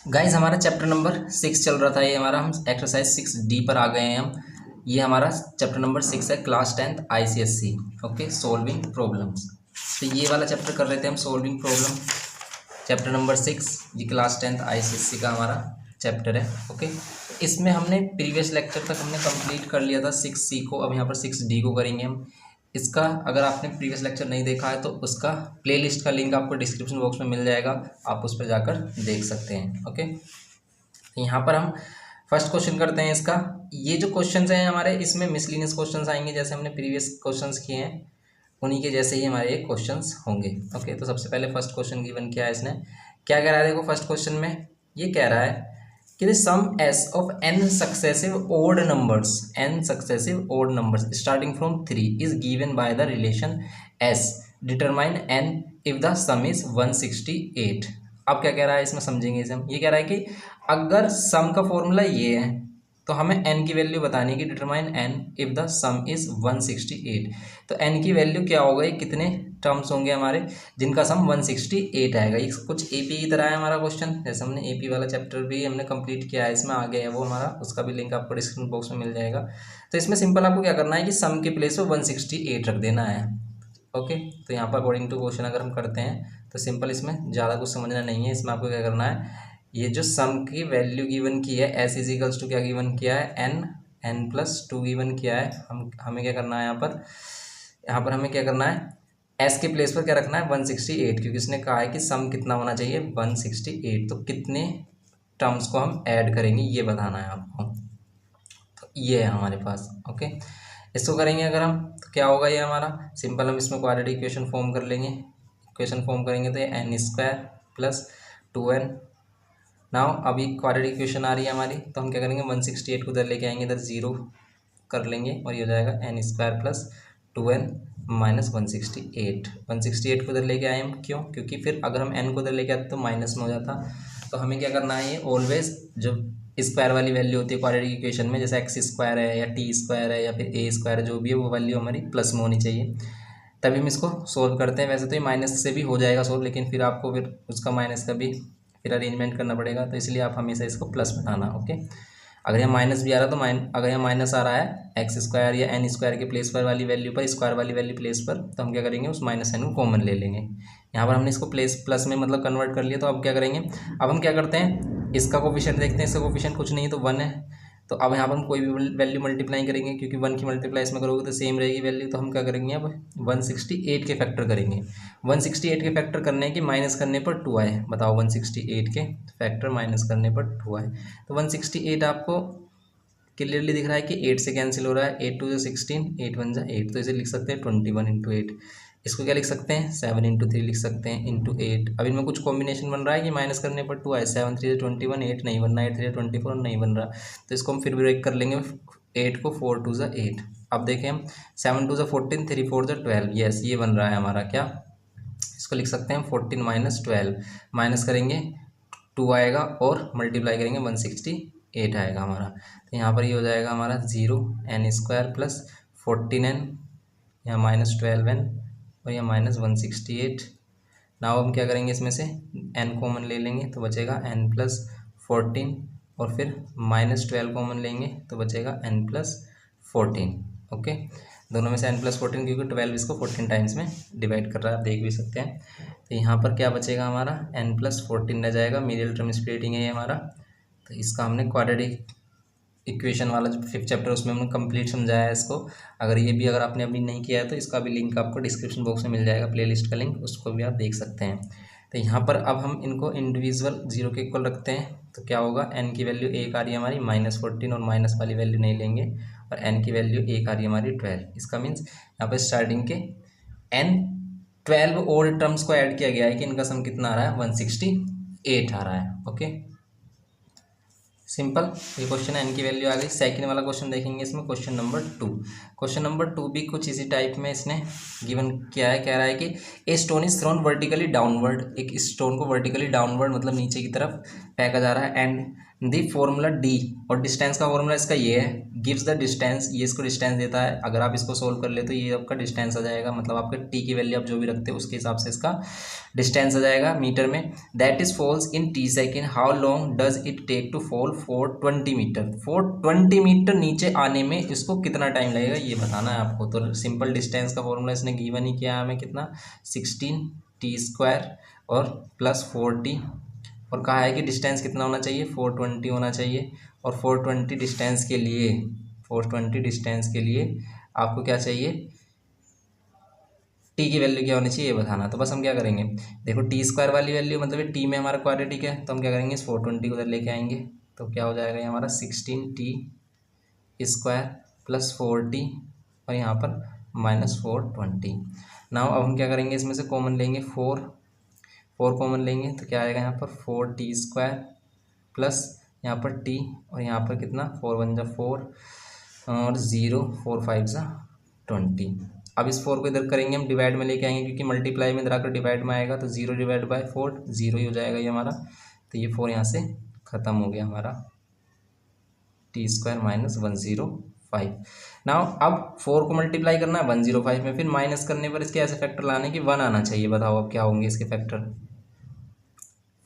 Guys हमारा chapter number 6 चल रहा था। ये हमारा हम एक्सरसाइज 6D पर आ गए हैं हम। ये हमारा चैप्टर नंबर 6 है, class 10th ICSE। Okay, solving problems. तो ये वाला चैप्टर कर रहे थे हम, सोल्विंग प्रॉब्लम, चैप्टर नंबर 6। ये क्लास 10th ICSE का हमारा चैप्टर है। ओके, इसमें हमने प्रीवियस लेक्चर तक हमने कंप्लीट कर लिया था 6C को। अब यहाँ पर 6D को करेंगे हम। इसका अगर आपने प्रीवियस लेक्चर नहीं देखा है तो उसका प्लेलिस्ट का लिंक आपको डिस्क्रिप्शन बॉक्स में मिल जाएगा, आप उस पर जाकर देख सकते हैं। ओके, यहाँ पर हम फर्स्ट क्वेश्चन करते हैं इसका। ये जो क्वेश्चंस हैं हमारे, इसमें मिसलिनियस क्वेश्चंस आएंगे, जैसे हमने प्रीवियस क्वेश्चंस किए हैं उन्हीं के जैसे ही हमारे ये क्वेश्चंस होंगे। ओके, तो सबसे पहले फर्स्ट क्वेश्चन गिवन किया है इसने। क्या कह रहा है, देखो फर्स्ट क्वेश्चन में ये कह रहा है कि the sum S of N successive odd numbers starting from 3 is given by the relation S, determine N if the sum is 168। अब क्या कह रहा है इसमें, समझेंगे इसे हम। ये कह रहा है कि अगर सम का फॉर्मूला ये है तो हमें n की वैल्यू बतानी है कि determine n if the sum is 168। तो n की वैल्यू क्या होगा, ये कितने टर्म्स होंगे हमारे जिनका सम 168 आएगा। ये कुछ एपी की तरह है हमारा क्वेश्चन, जैसे हमने एपी वाला चैप्टर भी हमने कंप्लीट किया है, इसमें आ गया है वो हमारा, उसका भी लिंक आपको डिस्क्रिप्शन बॉक्स में मिल जाएगा। तो इसमें सिंपल आपको क्या करना है कि सम के प्लेस पर 168 रख देना है। ओके, तो यहाँ पर अकॉर्डिंग टू क्वेश्चन अगर हम करते हैं तो सिंपल, इसमें ज़्यादा कुछ समझना नहीं है। इसमें आपको क्या करना है, ये जो सम की वैल्यू गिवन की है एस इज इक्वल्स टू क्या गिवन किया है, n+2 गिवन किया है। हमें क्या करना है यहाँ पर हमें क्या करना है, एस के प्लेस पर क्या रखना है 168, क्योंकि इसने कहा है कि सम कितना होना चाहिए 168। तो कितने टर्म्स को हम ऐड करेंगे ये बताना है आपको। तो ये है हमारे पास। ओके, इसको करेंगे अगर हम तो क्या होगा, ये हमारा सिंपल, हम इसमें क्वाड्रेटिक इक्वेशन फॉर्म कर लेंगे। इक्वेशन फॉर्म करेंगे तो ये n² + 2n। नाउ अभी क्वाड्रेटिक इक्वेशन आ रही है हमारी, तो हम क्या करेंगे 168 को उधर लेके आएंगे, इधर 0 कर लेंगे और ये हो जाएगा n² + 2n - 168। 168 को उधर लेके आए हम, क्यों, क्योंकि फिर अगर हम n को उधर लेके आते तो माइनस में हो जाता। तो हमें क्या करना है, ये ऑलवेज जो स्क्वायर वाली वैल्यू होती है क्वाड्रेटिक इक्वेशन में, जैसे x² है या t² है या फिर a² है, जो भी है वो वैल्यू हमारी प्लस में होनी चाहिए, तभी हम इसको सोल्व करते हैं। वैसे तो ये माइनस से भी हो जाएगा सोल्व, लेकिन फिर आपको फिर उसका माइनस का भी फिर अरेंजमेंट करना पड़ेगा, तो इसलिए आप हमेशा इसको प्लस बनाना। ओके, अगर यहाँ माइनस भी आ रहा तो अगर यहाँ माइनस आ रहा है x² या n² के प्लेस पर वाली वैल्यू पर, स्क्वायर वाली वैल्यू प्लेस पर, तो हम क्या करेंगे उस माइनस n को कॉमन ले लेंगे। यहाँ पर हमने इसको प्लस में मतलब कन्वर्ट कर लिया। तो अब क्या करेंगे, अब हम क्या करते हैं, इसका कोफिशिएंट देखते हैं। इसका कोफिशिएंट कुछ नहीं है तो 1 है। तो अब यहाँ पर हम कोई भी वैल्यू मल्टीप्लाई करेंगे, क्योंकि 1 की मल्टीप्लाई इसमें करोगे तो सेम रहेगी वैल्यू। तो हम क्या करेंगे, अब 168 के फैक्टर करेंगे। 168 के फैक्टर करने की माइनस करने पर 2 आए। बताओ 168 के फैक्टर माइनस करने पर 2 आए। तो 168 आपको क्लियरली दिख रहा है कि 8 से कैंसिल हो रहा है। 8 2 16, 8 1 8। तो इसे लिख सकते हैं 21 × 8। इसको क्या लिख सकते हैं 7 × 3 लिख सकते हैं इंटू 8। अब इनमें कुछ कॉम्बिनेशन बन रहा है कि माइनस करने पर 2 आए। 7 3 21, 8 नहीं बन रहा, 8 3 24 नहीं बन रहा। तो इसको हम फिर ब्रेक कर लेंगे 8 को, 4 2 8। अब देखें हम 7 2 14, 3 4 12। यस, ये बन रहा है हमारा क्या, इसको लिख सकते हैं 14 - 12। माइनस करेंगे 2 आएगा और मल्टीप्लाई करेंगे 168 आएगा हमारा। तो यहाँ पर ये हो जाएगा हमारा 0 n² + 14n, यहाँ -12n और यहाँ -168। नाउ हम क्या करेंगे, इसमें से n कॉमन ले लेंगे तो बचेगा n+14 और फिर -12 कॉमन लेंगे तो बचेगा n+14। ओके, दोनों में से n+14, क्योंकि 12 इसको 14 टाइम्स में डिवाइड कर रहा है, आप देख भी सकते हैं। तो यहाँ पर क्या बचेगा हमारा n+14 रह जाएगा। मीडियल टर्म स्प्लिटिंग है ये हमारा। तो इसका हमने क्वाड्रेटिक इक्वेशन वाला जो 5th चैप्टर उसमें हमने कंप्लीट समझाया है इसको। अगर ये भी अगर आपने अभी नहीं किया है तो इसका भी लिंक आपको डिस्क्रिप्शन बॉक्स में मिल जाएगा, प्लेलिस्ट का लिंक, उसको भी आप देख सकते हैं। तो यहाँ पर अब हम इनको इंडिविजुअल 0 के इक्वल रखते हैं। तो क्या होगा, n की वैल्यू 1 आ रही है हमारी -14 और माइनस वाली वैल्यू नहीं लेंगे, और n की वैल्यू 1 आ रही है हमारी 12। इसका मीन्स यहाँ पर स्टार्टिंग के n 12 ओल्ड टर्म्स को ऐड किया गया है कि इनका सम कितना आ रहा है 168 आ रहा है। ओके, सिंपल, ये क्वेश्चन एन की वैल्यू आ गई। सेकंड वाला क्वेश्चन देखेंगे इसमें, क्वेश्चन नंबर 2। क्वेश्चन नंबर 2 भी कुछ इसी टाइप में इसने गिवन किया है। कह रहा है कि a stone is thrown vertically downward, एक स्टोन को वर्टिकली डाउनवर्ड मतलब नीचे की तरफ फेंका जा रहा है, एंड दी फॉर्मूला डी, और डिस्टेंस का फॉर्मूला इसका ये है, गिव्स द डिस्टेंस, ये इसको डिस्टेंस देता है। अगर आप इसको सोल्व कर ले तो ये आपका डिस्टेंस आ जाएगा, मतलब आपके टी की वैल्यू आप जो भी रखते हो उसके हिसाब से इसका डिस्टेंस आ जाएगा मीटर में। That is falls in T second, how long does it take to fall 420 metre, 420 metre नीचे आने में इसको कितना टाइम लगेगा ये बताना है आपको। तो सिंपल डिस्टेंस का फॉर्मूला इसने गिवन ही किया है हमें, कितना 16t² और प्लस 40, और कहा है कि डिस्टेंस कितना होना चाहिए 420 होना चाहिए। और 420 डिस्टेंस के लिए, 420 डिस्टेंस के लिए आपको क्या चाहिए, टी की वैल्यू क्या होनी चाहिए ये बताना। तो बस हम क्या करेंगे, देखो t² वाली वैल्यू मतलब टी में हमारा क्वाड्रेटिक है, तो हम क्या करेंगे इस 420 को उधर लेके आएंगे, तो क्या हो जाएगा ये हमारा 16t² प्लस 40 और यहाँ पर माइनस 420। नाउ अब हम क्या करेंगे, इसमें से कॉमन लेंगे 4 कॉमन लेंगे तो क्या आएगा यहाँ पर 4t² प्लस यहाँ पर t और यहाँ पर कितना 4 1 जा 4 और 0 4 5 जा 20। अब इस 4 को इधर करेंगे हम डिवाइड में लेके आएंगे, क्योंकि मल्टीप्लाई में इधर आकर डिवाइड में आएगा, तो 0 डिवाइड बाय 4 0 ही हो जाएगा ये हमारा। तो ये 4 यहाँ से ख़त्म हो गया हमारा, t² माइनस 105। नाउ अब 4 को मल्टीप्लाई करना है 105 में, फिर माइनस करने पर इसके ऐसे फैक्टर लाने की 1 आना चाहिए। बताओ अब क्या होंगे इसके फैक्टर,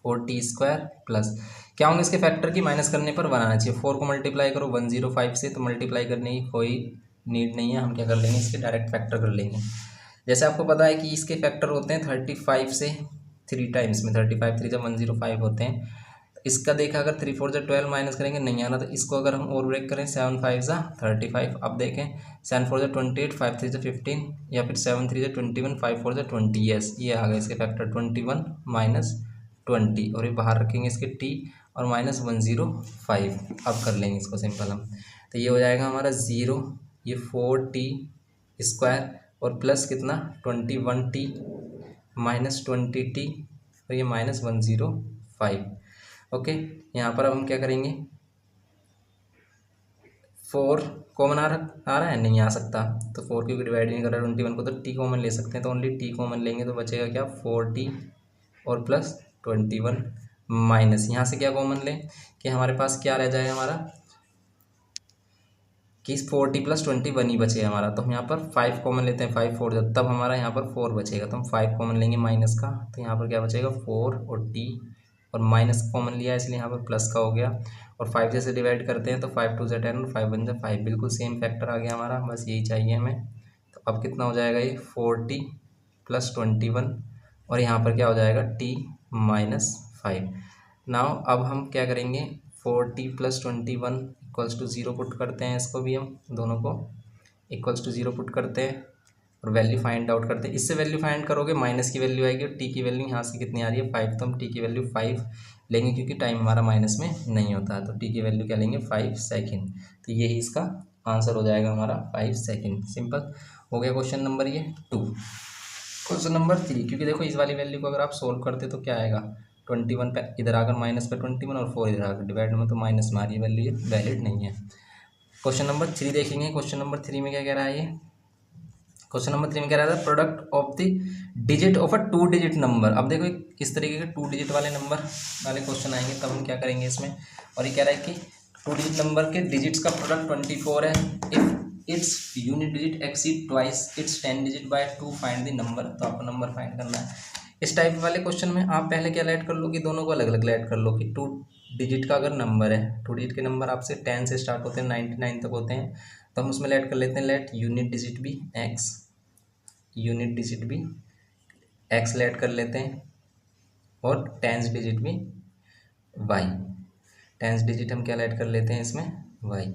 4t² प्लस क्या होंगे इसके फैक्टर की, माइनस करने पर 1 आना चाहिए। 4 को मल्टीप्लाई करो 105 से, तो मल्टीप्लाई करने की कोई नीड नहीं है, हम क्या कर लेंगे इसके डायरेक्ट फैक्टर कर लेंगे। जैसे आपको पता है कि इसके फैक्टर होते हैं 35 से 3 टाइम्स में, 35 3 जब 105 होते हैं। इसका देखा अगर 3 4 जब 12 माइनस करेंगे नहीं आना, तो इसको अगर हम और ब्रेक करें 7 5 जा 35। अब देखें 7 4 जा 28 5 3 जा 15, या फिर 7 3 जा 21 5 4 जा 20। यस ये आ गए इसके फैक्टर 21 माइनस 20, और ये बाहर रखेंगे इसके टी और माइनस 105। अब कर लेंगे इसको सिंपल हम, तो ये हो जाएगा हमारा 0, ये 4t² और प्लस कितना 21t माइनस 20t और ये माइनस 105। ओके यहाँ पर अब हम क्या करेंगे, 4 कॉमन आ रहा है, नहीं आ सकता, तो 4 क्योंकि डिवाइड नहीं कर रहा है 21 को, तो टी कॉमन ले सकते हैं, तो ओनली टी कॉमन लेंगे तो बचेगा क्या 4t और प्लस 21 माइनस यहाँ से क्या कॉमन लें कि हमारे पास क्या रह जाए हमारा कि 40 प्लस 21 ही बचेगा हमारा। तो हम यहाँ पर 5 कॉमन लेते हैं, 5 4 तब हमारा यहाँ पर 4 बचेगा, तो हम 5 कॉमन लेंगे माइनस का, तो यहाँ पर क्या बचेगा 4 और t और माइनस कॉमन लिया इसलिए यहाँ पर प्लस का हो गया। और 5 जैसे डिवाइड करते हैं तो 5 2 10 और 5 1 5, बिल्कुल सेम फैक्टर आ गया हमारा, बस यही चाहिए हमें। तो अब कितना हो जाएगा ये 40 प्लस 21 और यहाँ पर क्या हो जाएगा t माइनस 5। नाउ अब हम क्या करेंगे 40 प्लस 21 इक्वल्स टू 0 पुट करते हैं, इसको भी हम दोनों को इक्वल्स टू 0 पुट करते हैं और वैल्यू फाइंड आउट करते हैं। इससे वैल्यू फाइंड करोगे माइनस की वैल्यू आएगी और टी की वैल्यू यहाँ से कितनी आ रही है 5, तो हम टी की वैल्यू 5 लेंगे क्योंकि टाइम हमारा माइनस में नहीं होता है, तो टी की वैल्यू क्या लेंगे 5 सेकेंड। तो यही इसका आंसर हो जाएगा हमारा 5 सेकेंड। सिंपल हो गया क्वेश्चन नंबर ये 2। क्वेश्चन नंबर 3, क्योंकि देखो इस वाली वैल्यू को अगर आप सोल्व करते तो क्या आएगा 21 पे इधर आकर माइनस पे 21 और 4 इधर आकर डिवाइड में, तो माइनस में आ रही है वैल्यू, ये वैलिड नहीं है। क्वेश्चन नंबर 3 देखेंगे। क्वेश्चन नंबर 3 में क्या कह रहा है ये, क्वेश्चन नंबर 3 में कह रहा था product of the digit of a 2 digit number. अब देखो इस तरीके के 2 डिजिट वाले नंबर वाले क्वेश्चन आएंगे तब हम क्या करेंगे इसमें, और ये कह रहा है कि 2 डिजिट नंबर के डिजिट्स का प्रोडक्ट 24 है, if its unit digit exceed twice its 10 digit bye 2 find the number. तो आपको नंबर फाइंड करना है। इस टाइप वाले क्वेश्चन में आप पहले क्या ऐड कर लो कि दोनों को अलग अलग ऐड कर लो कि 2 डिजिट का अगर नंबर है, 2 डिजिट के नंबर आपसे 10 से स्टार्ट होते हैं 99 तक होते हैं, तो हम उसमें ऐड कर लेते हैं लेट यूनिट डिजिट भी एक्स, यूनिट डिजिट भी एक्स ऐड कर लेते हैं और टेंस डिजिट भी वाई, टेंस डिजिट हम क्या ऐड कर लेते हैं इसमें वाई।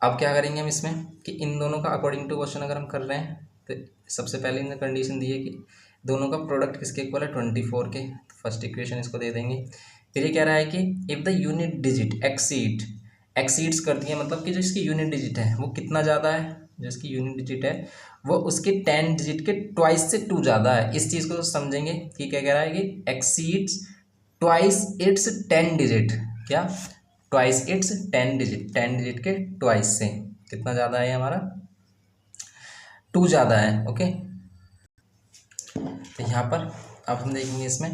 अब क्या करेंगे हम इसमें कि इन दोनों का अकॉर्डिंग टू क्वेश्चन अगर हम कर रहे हैं तो सबसे पहले इनने कंडीशन दी है कि दोनों का प्रोडक्ट किसके इक्वल है 24 के, तो फर्स्ट इक्वेशन इसको दे देंगे। फिर ये कह रहा है कि if the unit digit exceeds करती है, मतलब कि जो इसकी यूनिट डिजिट है वो कितना ज़्यादा है, जो इसकी यूनिट डिजिट है वो उसके 10 डिजिट के ट्वाइस से 2 ज़्यादा है। इस चीज़ को समझेंगे कि क्या कह रहा है कि एक्सीड्स ट्वाइस इट्स 10 डिजिट, क्या ट्वाइस इट्स 10 डिजिट, 10 डिजिट के ट्वाइस से कितना ज़्यादा है हमारा 2 ज़्यादा है। ओके तो यहाँ पर अब हम देखेंगे इसमें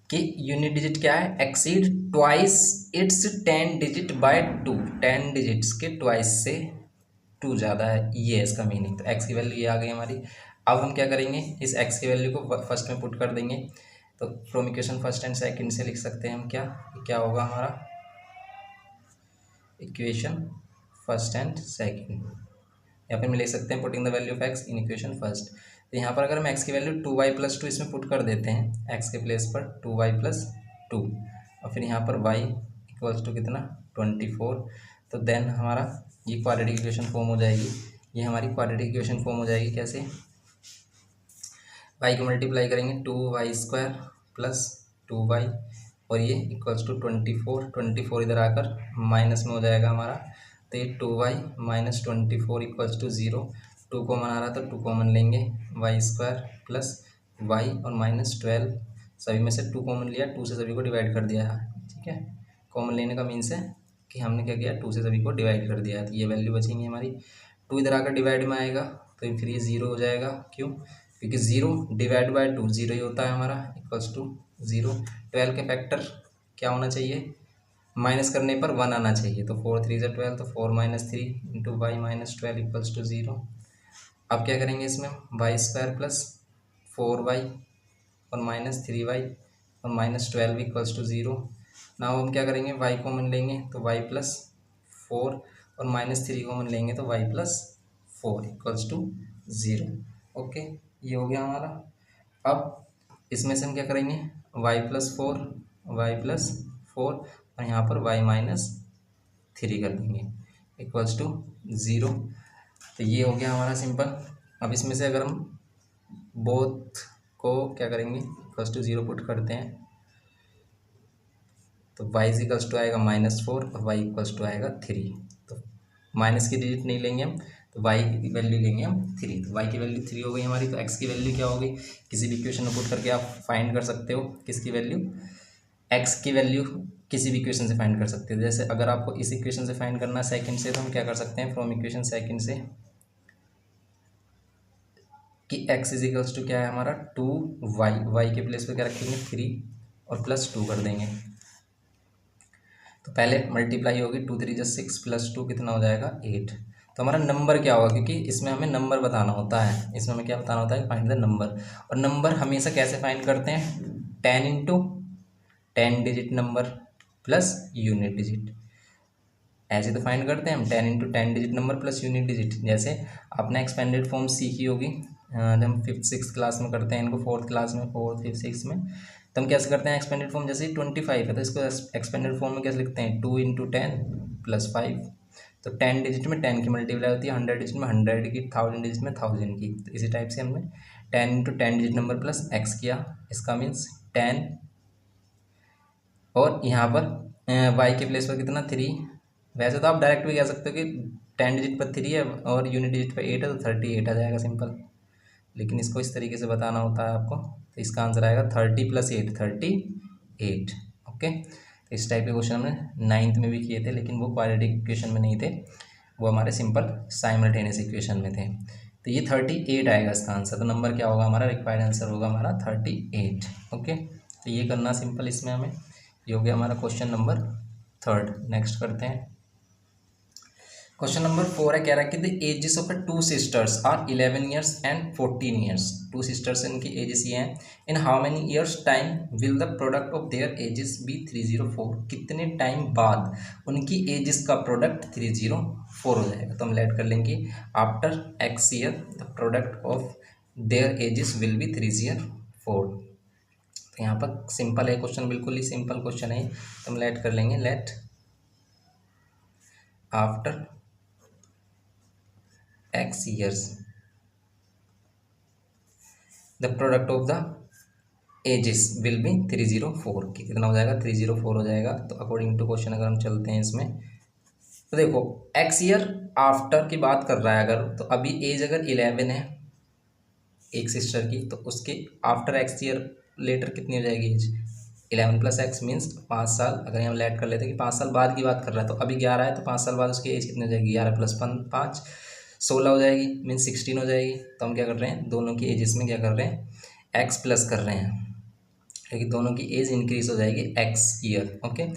कि यूनिट डिजिट क्या है, exceed twice its 10 digit bye 2, 10 digits के ट्वाइस से 2 ज़्यादा है, ये है इसका मीनिंग। तो एक्स की वैल्यू ये आ गई हमारी। अब हम क्या करेंगे, इस एक्स की वैल्यू को फर्स्ट में पुट कर देंगे। तो from equation first and second से लिख सकते हैं हम क्या होगा हमारा इक्वेशन फर्स्ट एंड सेकंड, या फिर हम लिख सकते हैं putting the value of x in equation first. तो यहाँ पर अगर हम एक्स की वैल्यू 2y+2 इसमें पुट कर देते हैं, एक्स के प्लेस पर 2y+2, और फिर यहाँ पर y इक्वल्स टू कितना 24। तो देन हमारा ये क्वाड्रेटिक इक्वेशन फॉर्म हो जाएगी, ये हमारी क्वाड्रेटिक इक्वेशन फॉर्म हो जाएगी। कैसे, y को मल्टीप्लाई करेंगे 2y² प्लस 2y, और ये इक्वल्स टू 24 इधर आकर माइनस में हो जाएगा हमारा। तो ये 2y minus 24 equals to 0, 2 common आ रहा तो 2 कॉमन लेंगे, y² प्लस y और माइनस 12, सभी में से 2 कॉमन लिया, 2 से सभी को डिवाइड कर दिया। ठीक है, कॉमन लेने का मीन्स है कि हमने क्या किया, 2 से सभी को डिवाइड कर दिया। तो ये वैल्यू बचेंगी हमारी, 2 इधर आकर डिवाइड में आएगा तो फिर ये 0 हो जाएगा। क्यों, क्योंकि 0 डिवाइड बाय 2 0 ही होता है हमारा, इक्वल्स टू 0। 12 के फैक्टर क्या होना चाहिए, माइनस करने पर 1 आना चाहिए। तो 4 3 = 12, तो 4 - 3 into Y minus 12 equals to 0। अब क्या करेंगे इसमें, y² प्लस 4y और माइनस 3y और माइनस 12 इक्वल्स टू 0। नाउ हम क्या करेंगे, y कॉमन लेंगे तो y प्लस 4 और माइनस 3 कॉमन लेंगे तो y plus 4 equals to 0। Okay, ये हो गया हमारा। अब इसमें से हम क्या करेंगे, y+4 और यहाँ पर y-3 कर देंगे इक्वल्स टू 0। तो ये हो गया हमारा सिंपल। अब इसमें से अगर हम बोथ को क्या करेंगे, इक्वल्स टू 0 पुट करते हैं तो y इक्वल्स टू आएगा -4 और y इक्वल्स टू आएगा 3। तो माइनस की डिजिट नहीं लेंगे हम, तो y की वैल्यू लेंगे हम 3। तो y की वैल्यू 3 हो गई हमारी। तो x की वैल्यू क्या हो गई, किसी भी इक्वेशन में पुट करके आप फाइंड कर सकते हो किसकी वैल्यू, x की वैल्यू किसी भी इक्वेशन से फाइंड कर सकते हो। जैसे अगर आपको इस इक्वेशन से फाइंड करना है सेकंड से, तो हम क्या कर सकते हैं, फ्रॉम इक्वेशन सेकंड से कि x इक्वल्स टू क्या है हमारा 2y, के प्लेस पे क्या रखेंगे 3 और प्लस 2 कर देंगे। तो पहले मल्टीप्लाई होगी, 2 3 = 6 प्लस 2 कितना हो जाएगा 8। तो हमारा नंबर क्या होगा, क्योंकि इसमें हमें नंबर बताना होता है, इसमें हमें क्या बताना होता है, फाइंड द नंबर। और नंबर हमेशा कैसे फाइंड करते हैं, 10 into 10 digit number plus unit digit, ऐसे तो फाइंड करते हैं हम 10 into 10 digit number plus unit digit. जैसे आपने एक्सपेंडेड फॉर्म सीखी होगी, जब हम 5th 6th क्लास में करते हैं इनको, 4th क्लास में, 4th 5th 6th में, तो हम कैसे करते हैं एक्सपेंडेड फॉर्म। जैसे 25 है तो इसको एक्सपेंडेड फॉर्म में कैसे लिखते हैं, 2 इंटू 10 प्लस 5। तो 10 डिजिट में 10 की मल्टीप्लाई होती है, 100 डिजिट में 100 की, 1000 डिजिट में 1000 की। तो इसी टाइप से हमने 10 into 10 digit number plus x किया, इसका मीन्स 10, और यहाँ पर वाई के प्लेस पर कितना 3। वैसे तो आप डायरेक्ट भी कह सकते हो कि 10 डिजिट पर 3 है और यूनिट डिजिट पर 8 है, तो 38 आ जाएगा सिंपल। लेकिन इसको इस तरीके से बताना होता है आपको, तो इसका आंसर आएगा 30 + 8 38। ओके, तो इस टाइप के क्वेश्चन हमने 9th में भी किए थे, लेकिन वो क्वाड्रेटिक इक्वेशन में नहीं थे, वो हमारे सिंपल साइमल्टेनियस इक्वेशन में थे। तो ये 38 आएगा इसका आंसर। तो नंबर क्या होगा हमारा, रिक्वायर्ड आंसर होगा हमारा 38। ओके, तो ये करना सिंपल इसमें हमें। ये हो गया हमारा क्वेश्चन नंबर 3। नेक्स्ट करते हैं, क्वेश्चन नंबर 4 है, कह रहा है कि the ages of 2 sisters are 11 years and 14 years. 2 sisters इनकी एजेस ये हैं, in how many years time will the product of their ages be 304। कितने टाइम बाद उनकी एजेस का प्रोडक्ट 304 हो जाएगा। तो हम लेट कर लेंगे, after x year the product of their edges will be 304। तो यहाँ पर सिंपल है क्वेश्चन, बिल्कुल ही सिंपल क्वेश्चन है। तो हम लेट कर लेंगे, let after x years the product of the ages will be 304। कि कितना हो जाएगा 304 हो जाएगा। तो अकॉर्डिंग टू क्वेश्चन अगर हम चलते हैं इसमें, तो देखो x ईयर आफ्टर की बात कर रहा है अगर, तो अभी एज अगर 11 है एक सिस्टर की, तो उसके आफ्टर x ईयर लेटर कितनी हो जाएगी एज, 11 + x मीन्स 5 साल। अगर हम लेट कर लेते हैं कि 5 साल बाद की बात कर रहा है, तो अभी 11 है तो 5 साल बाद उसकी एज कितनी हो जाएगी, 11 + 5 16 हो जाएगी, मीन्स 16 हो जाएगी। तो हम क्या कर रहे हैं, दोनों की एजेस में क्या कर रहे हैं, x प्लस कर रहे हैं। क्योंकि दोनों की एज इंक्रीज हो जाएगी x ईयर। ओके,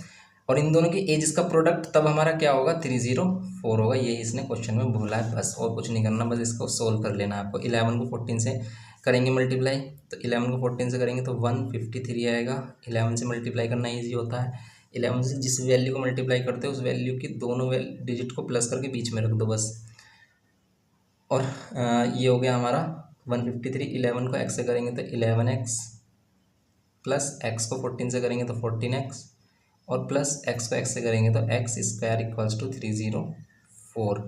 और इन दोनों की एज का प्रोडक्ट तब हमारा क्या होगा 304 होगा। ये इसने क्वेश्चन में बोला है, बस और कुछ नहीं करना, बस इसको सोल्व कर लेना है आपको। 11 को 14 से करेंगे मल्टीप्लाई, तो 11 को 14 से करेंगे तो 153 आएगा। 11 से मल्टीप्लाई करना ईजी होता है। 11 से जिस वैल्यू को मल्टीप्लाई करते हो उस वैल्यू की दोनों डिजिट को प्लस करके बीच में रख दो बस। और ये हो गया हमारा 153। 11 को x से करेंगे तो 11x, प्लस x को 14 से करेंगे तो 14x, और प्लस x को x से करेंगे तो x square equals to 304।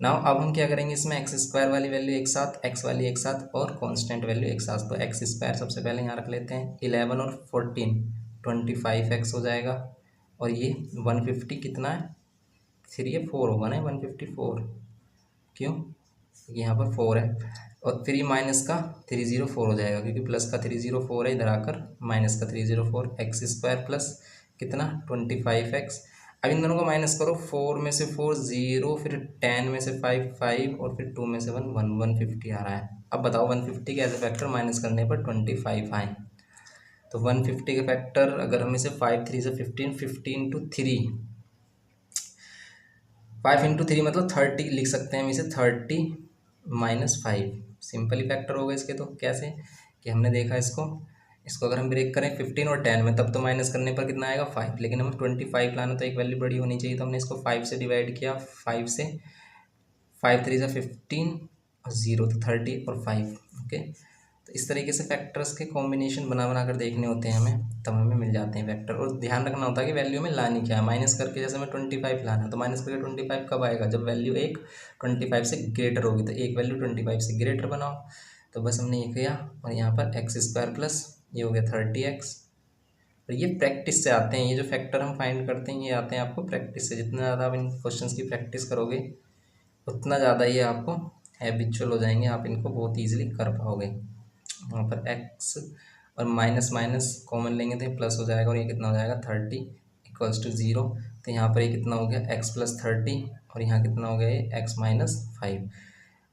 Now अब हम क्या करेंगे, इसमें x स्क्वायर वाली वैल्यू एक साथ, x वाली एक साथ, और कांस्टेंट वैल्यू एक साथ। तो x स्क्वायर सबसे पहले यहाँ रख लेते हैं। 11 और 14 25x हो जाएगा, और ये 150 कितना है, 3 या 4 होगा ना, 154, क्यों, यहाँ पर 4 है। और 3 माइनस का 304 हो जाएगा, क्योंकि प्लस का 304 है, इधर आकर माइनस का 304। एक्स स्क्वायर प्लस कितना 25x। अब इन दोनों को माइनस करो, 4 में से 4 0, फिर 10 में से 5 5, और फिर 2 में से 1 1, 150 आ रहा है। अब बताओ 150 के एज ए फैक्टर माइनस करने पर 25 आए, तो 150 के फैक्टर अगर हम इसे 5 3 से 15, 15 टू 3, 5 इंटू 3 मतलब 30 लिख सकते हैं हम इसे, 30 माइनस 5। सिंपली फैक्टर होगा इसके। तो कैसे कि हमने देखा इसको अगर हम ब्रेक करें 15 और 10 में, तब तो माइनस करने पर कितना आएगा 5, लेकिन हमें 25 लाना तो एक वैल्यू बड़ी होनी चाहिए, तो हमने इसको 5 से डिवाइड किया। 5 से 5 3 से 15 और 0 तो 30 और 5। ओके, तो इस तरीके से फैक्टर्स के कॉम्बिनेशन बना बना कर देखने होते हैं हमें, तब हमें मिल जाते हैं फैक्टर। और ध्यान रखना होता है कि वैल्यू में लानी क्या है। माइनस करके जैसे हमें 25 लाना है, तो माइनस करके 25 कब आएगा, जब वैल्यू एक 25 से ग्रेटर होगी। तो एक वैल्यू 25 से ग्रेटर बनाओ, तो बस हमने ये किया। और यहाँ पर एक्स स्क्वायर प्लस ये हो गया 30x। और ये प्रैक्टिस से आते हैं, ये जो फैक्टर हम फाइंड करते हैं ये आते हैं आपको प्रैक्टिस से। जितना ज़्यादा आप इन क्वेश्चंस की प्रैक्टिस करोगे उतना ज़्यादा ये आपको हैबिचुअल हो जाएंगे, आप इनको बहुत ईजिली कर पाओगे। वहाँ पर x और माइनस माइनस कॉमन लेंगे तो ये प्लस हो जाएगा, और ये कितना हो जाएगा 30 इक्वल्स टू 0। तो यहाँ पर ये कितना हो गया x प्लस 30, और यहाँ कितना हो गया ये x minus 5।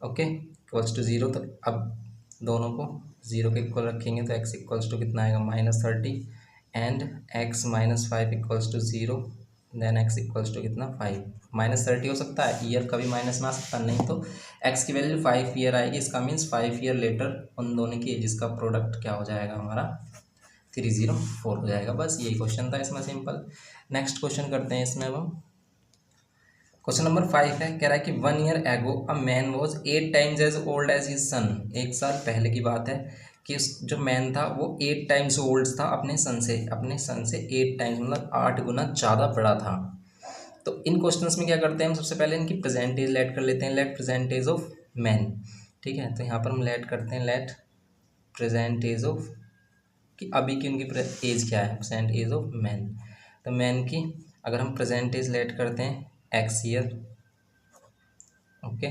Okay, equals to 0। तो अब दोनों को 0 के इक्वल रखेंगे तो x इक्वल्स टू कितना आएगा -30, and x minus 5 equals to 0, then x equals to कितना 5। -30 हो सकता है, ईयर कभी माइनस में आ सकता है, नहीं तो x की वैल्यू 5 ईयर आएगी। इसका मीन्स 5 ईयर लेटर उन दोनों की एज का प्रोडक्ट क्या हो जाएगा हमारा 304 हो जाएगा। बस यही क्वेश्चन था इसमें, सिंपल। नेक्स्ट क्वेश्चन करते हैं इसमें। अब हम क्वेश्चन नंबर 5 है, कह रहा है कि 1 year ago a man was 8 times as old as his son. 1 साल पहले की बात है कि जो मैन था वो 8 टाइम्स ओल्ड था अपने सन से। 8 टाइम्स मतलब 8 गुना ज़्यादा बड़ा था। तो इन क्वेश्चंस में क्या करते हैं हम, सबसे पहले इनकी प्रेजेंट एज लेट कर लेते हैं। Let present age of man, ठीक है। तो यहाँ पर हम लेट करते हैं, लेट प्रेजेंट एज ऑफ, कि अभी की उनकी एज क्या है, प्रेजेंट एज ऑफ मैन। तो मैन की अगर हम प्रेजेंट एज लेट करते हैं x ईयर, ओके,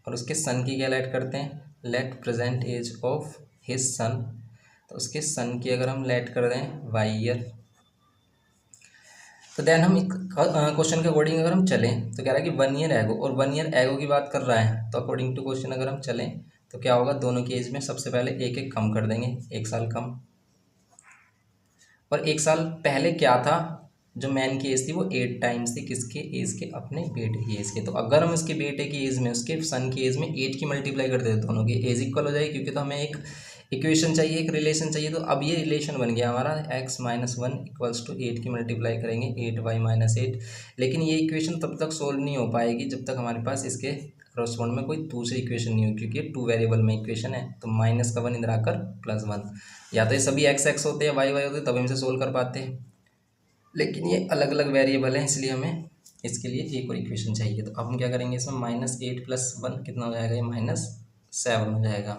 और उसके सन की क्या लेट करते हैं, let present age of his son. तो उसके सन की अगर हम लेट कर दें y ईयर, तो देन हम क्वेश्चन के अकॉर्डिंग अगर हम चलें तो कह रहा है कि 1 ईयर एगो, और 1 ईयर एगो की बात कर रहा है, तो अकॉर्डिंग टू क्वेश्चन अगर हम चलें तो क्या होगा, दोनों की एज में सबसे पहले एक एक कम कर देंगे, 1 साल कम। और 1 साल पहले क्या था, जो मैन की एज थी वो 8 टाइम्स थी, किसके एज के, अपने बेटे की एज के। तो अगर हम उसके बेटे की एज में उसके सन की एज में 8 की मल्टीप्लाई कर देते दोनों की एज इक्वल हो जाएगी, क्योंकि तो हमें एक इक्वेशन चाहिए, एक रिलेशन चाहिए। तो अब ये रिलेशन बन गया हमारा x माइनस 1 इक्वल्स टू 8 की मल्टीप्लाई करेंगे 8y माइनस 8। लेकिन ये इक्वेशन तब तक सोल्व नहीं हो पाएगी जब तक हमारे पास इसके करस्पॉन्ड में कोई दूसरी इक्वेशन नहीं हो, क्योंकि 2 वेरिएबल में इक्वेशन है। तो माइनस का 1 इधर आकर +1, या तो ये सभी x होते हैं, y होते हैं, तब हम इसे सोल्व कर पाते हैं। लेकिन ये अलग अलग वेरिएबल हैं, इसलिए हमें इसके लिए एक और इक्वेशन चाहिए। तो अब हम क्या करेंगे, इसमें -8 + 1 कितना हो जाएगा, ये -7 हो जाएगा।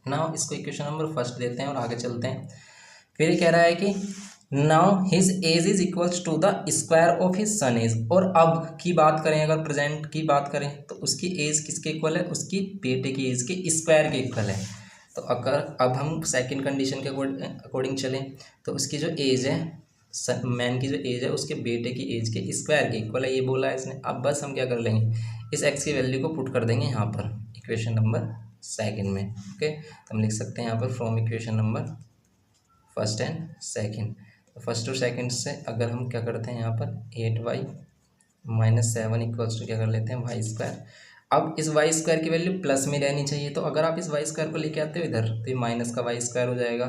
नाउ इसको इक्वेशन नंबर फर्स्ट देते हैं और आगे चलते हैं। फिर ये कह रहा है कि now his age is equals to the square of his son age. और अब की बात करें, अगर प्रेजेंट की बात करें तो उसकी एज किसके इक्वल है, उसकी बेटे की एज के स्क्वायर के इक्वल है। तो अगर अब हम सेकंड कंडीशन के अकॉर्डिंग चलें तो उसकी जो एज है, मैन की जो एज है उसके बेटे की एज के स्क्वायर के इक्वल है, ये बोला है इसने। अब बस हम क्या कर लेंगे, इस एक्स की वैल्यू को पुट कर देंगे यहाँ पर इक्वेशन नंबर सेकंड में। ओके, तो हम लिख सकते हैं यहाँ पर from equation number first and second. तो फर्स्ट और सेकंड से अगर हम क्या करते हैं यहाँ पर 8y माइनस 7 इक्वल्स टू क्या कर लेते हैं वाई स्क्वायर। अब इस वाई स्क्वायर की वैल्यू प्लस में रहनी चाहिए, तो अगर आप इस वाई स्क्वायर को लेके आते हो इधर तो ये माइनस का वाई स्क्वायर हो जाएगा।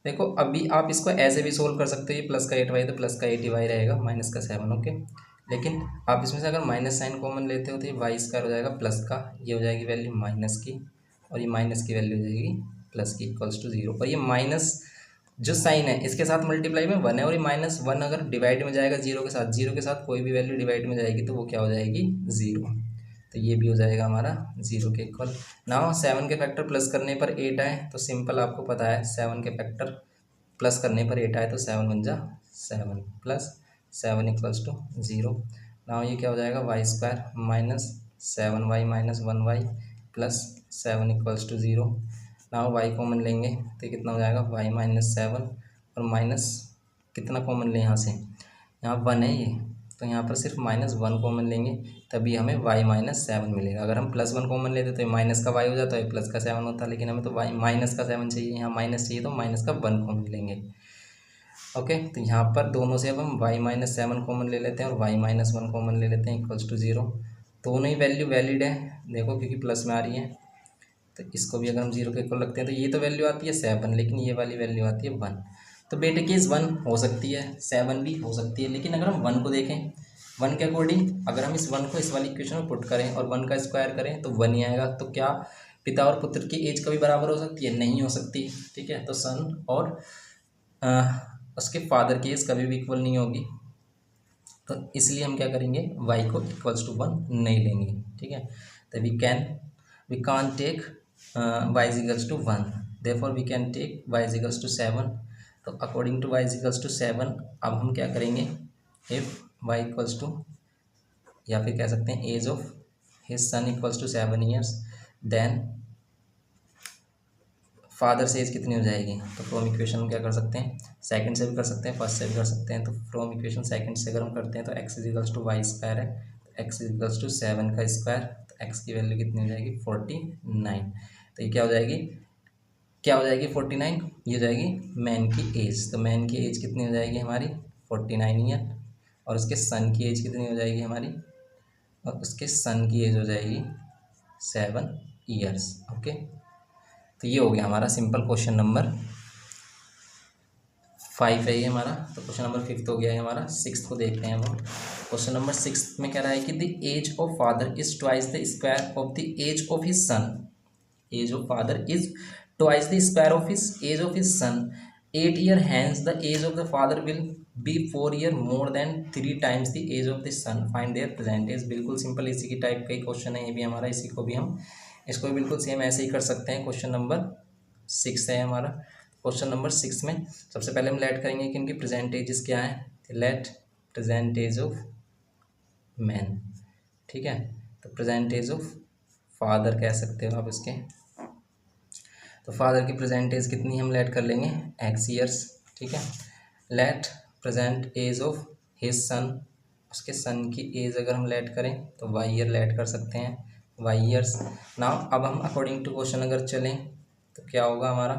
देखो अभी आप इसको ऐसे भी सोल्व कर सकते हो, ये प्लस का 8y तो प्लस का 8y रहेगा माइनस का 7, ओके। लेकिन आप इसमें से अगर माइनस साइन कॉमन लेते हो तो ये वाई स्क्वायर हो जाएगा प्लस का, ये हो जाएगी वैल्यू माइनस की, और ये माइनस की वैल्यू हो जाएगी प्लस की इक्वल्स टू 0। और ये माइनस जो साइन है इसके साथ मल्टीप्लाई में 1 है, और ये -1 अगर डिवाइड में जाएगा जीरो के साथ, जीरो के साथ कोई भी वैल्यू डिवाइड में जाएगी तो वो क्या हो जाएगी 0, तो ये भी हो जाएगा हमारा 0 के इक्वल। नाउ 7 के फैक्टर प्लस करने पर 8 आए तो सिंपल आपको पता है 7 के फैक्टर प्लस करने पर 8 आए तो 7 बन जा 7 प्लस 7 इक्वल्स टू 0। नाउ ये क्या हो जाएगा Y square minus 7y minus 1y plus 7 equals to 0। Now Y common लेंगे तो कितना हो जाएगा y माइनस 7 और माइनस कितना कॉमन लें यहाँ से, यहाँ 1 है ये, तो यहाँ पर सिर्फ -1 कॉमन लेंगे तभी हमें y माइनस 7 मिलेगा। अगर हम +1 कॉमन लेते तो ये माइनस का y हो जाता है, प्लस का 7 होता, लेकिन हमें तो y माइनस का 7 चाहिए, यहाँ माइनस चाहिए तो माइनस का 1 कॉमन लेंगे, ओके। तो यहाँ पर दोनों से अब हम y माइनस 7 कॉमन ले लेते हैं और y माइनस 1 कॉमन ले लेते हैं इक्वल्स टू 0। दोनों ही वैल्यू वैलिड है देखो, क्योंकि प्लस में आ रही है, तो इसको भी अगर हम 0 के इक्वल रखते हैं तो ये तो वैल्यू आती है 7, लेकिन ये वाली वैल्यू आती है 1। तो बेटे केस 1 हो सकती है, 7 भी हो सकती है, लेकिन अगर हम 1 को देखें 1 के अकॉर्डिंग अगर हम इस 1 को इस वाली इक्वेशन में पुट करें और 1 का स्क्वायर करें तो 1 ही आएगा। तो क्या पिता और पुत्र की एज कभी बराबर हो सकती है? नहीं हो सकती, ठीक है। तो सन और उसके फादर की एज कभी भी इक्वल नहीं होगी, तो इसलिए हम क्या करेंगे y को इक्वल्स टू 1 नहीं लेंगे, ठीक है। तो we can take y is equals to 1, therefore we can take y is equals to 7। तो according to y is equals to 7 अब हम क्या करेंगे, इफ y इक्वल्स टू, या फिर कह सकते हैं age of his son equals to 7 years, then father से एज कितनी हो जाएगी। तो फ्रॉम इक्वेशन हम क्या कर सकते हैं, सेकंड से भी कर सकते हैं, फर्स्ट से भी कर सकते हैं। तो फ्रॉम इक्वेशन सेकंड से अगर हम करते हैं तो x is equals to Y square है, तो x इज इक्वल्स टू 7 का स्क्वायर, तो x की वैल्यू कितनी हो जाएगी 49। तो ये क्या हो जाएगी 49, ये हो जाएगी मैन की एज। तो मैन की एज कितनी हो जाएगी हमारी 49 ईयर, और उसके सन की एज कितनी हो जाएगी हमारी, और उसके सन की एज हो जाएगी 7 ईयर्स, ओके। तो ये हो गया हमारा सिंपल क्वेश्चन नंबर 5 है ये हमारा। तो क्वेश्चन नंबर 5 हो गया है हमारा। 6 को देखते हैं हम। क्वेश्चन नंबर 6 में कह रहा है कि the age of father is twice the square of the age of his son. Age of father is twice the square of his age of his son 8 year, hence the age of the father will be 4 year more than 3 times the age of the son, find their present age. बिल्कुल simple इसी की type का ही question है ये भी हमारा, इसी को भी हम इसको भी बिल्कुल सेम ऐसे ही कर सकते हैं। क्वेश्चन नंबर 6 है हमारा। क्वेश्चन नंबर 6 में सबसे पहले हम लेट करेंगे कि इनकी प्रेजेंट एजेस क्या है, let present age of man, ठीक है। तो प्रेजेंट एज ऑफ फादर कह सकते हो आप इसके। तो फादर की प्रेजेंट एज कितनी हम लेट कर लेंगे x ईयर्स, ठीक है। Let present age of his son, उसके सन की एज अगर हम लेट करें तो y ईयर लेट कर सकते हैं, y ईयर्स। नाउ अब हम अकॉर्डिंग टू क्वेश्चन अगर चलें तो क्या होगा हमारा,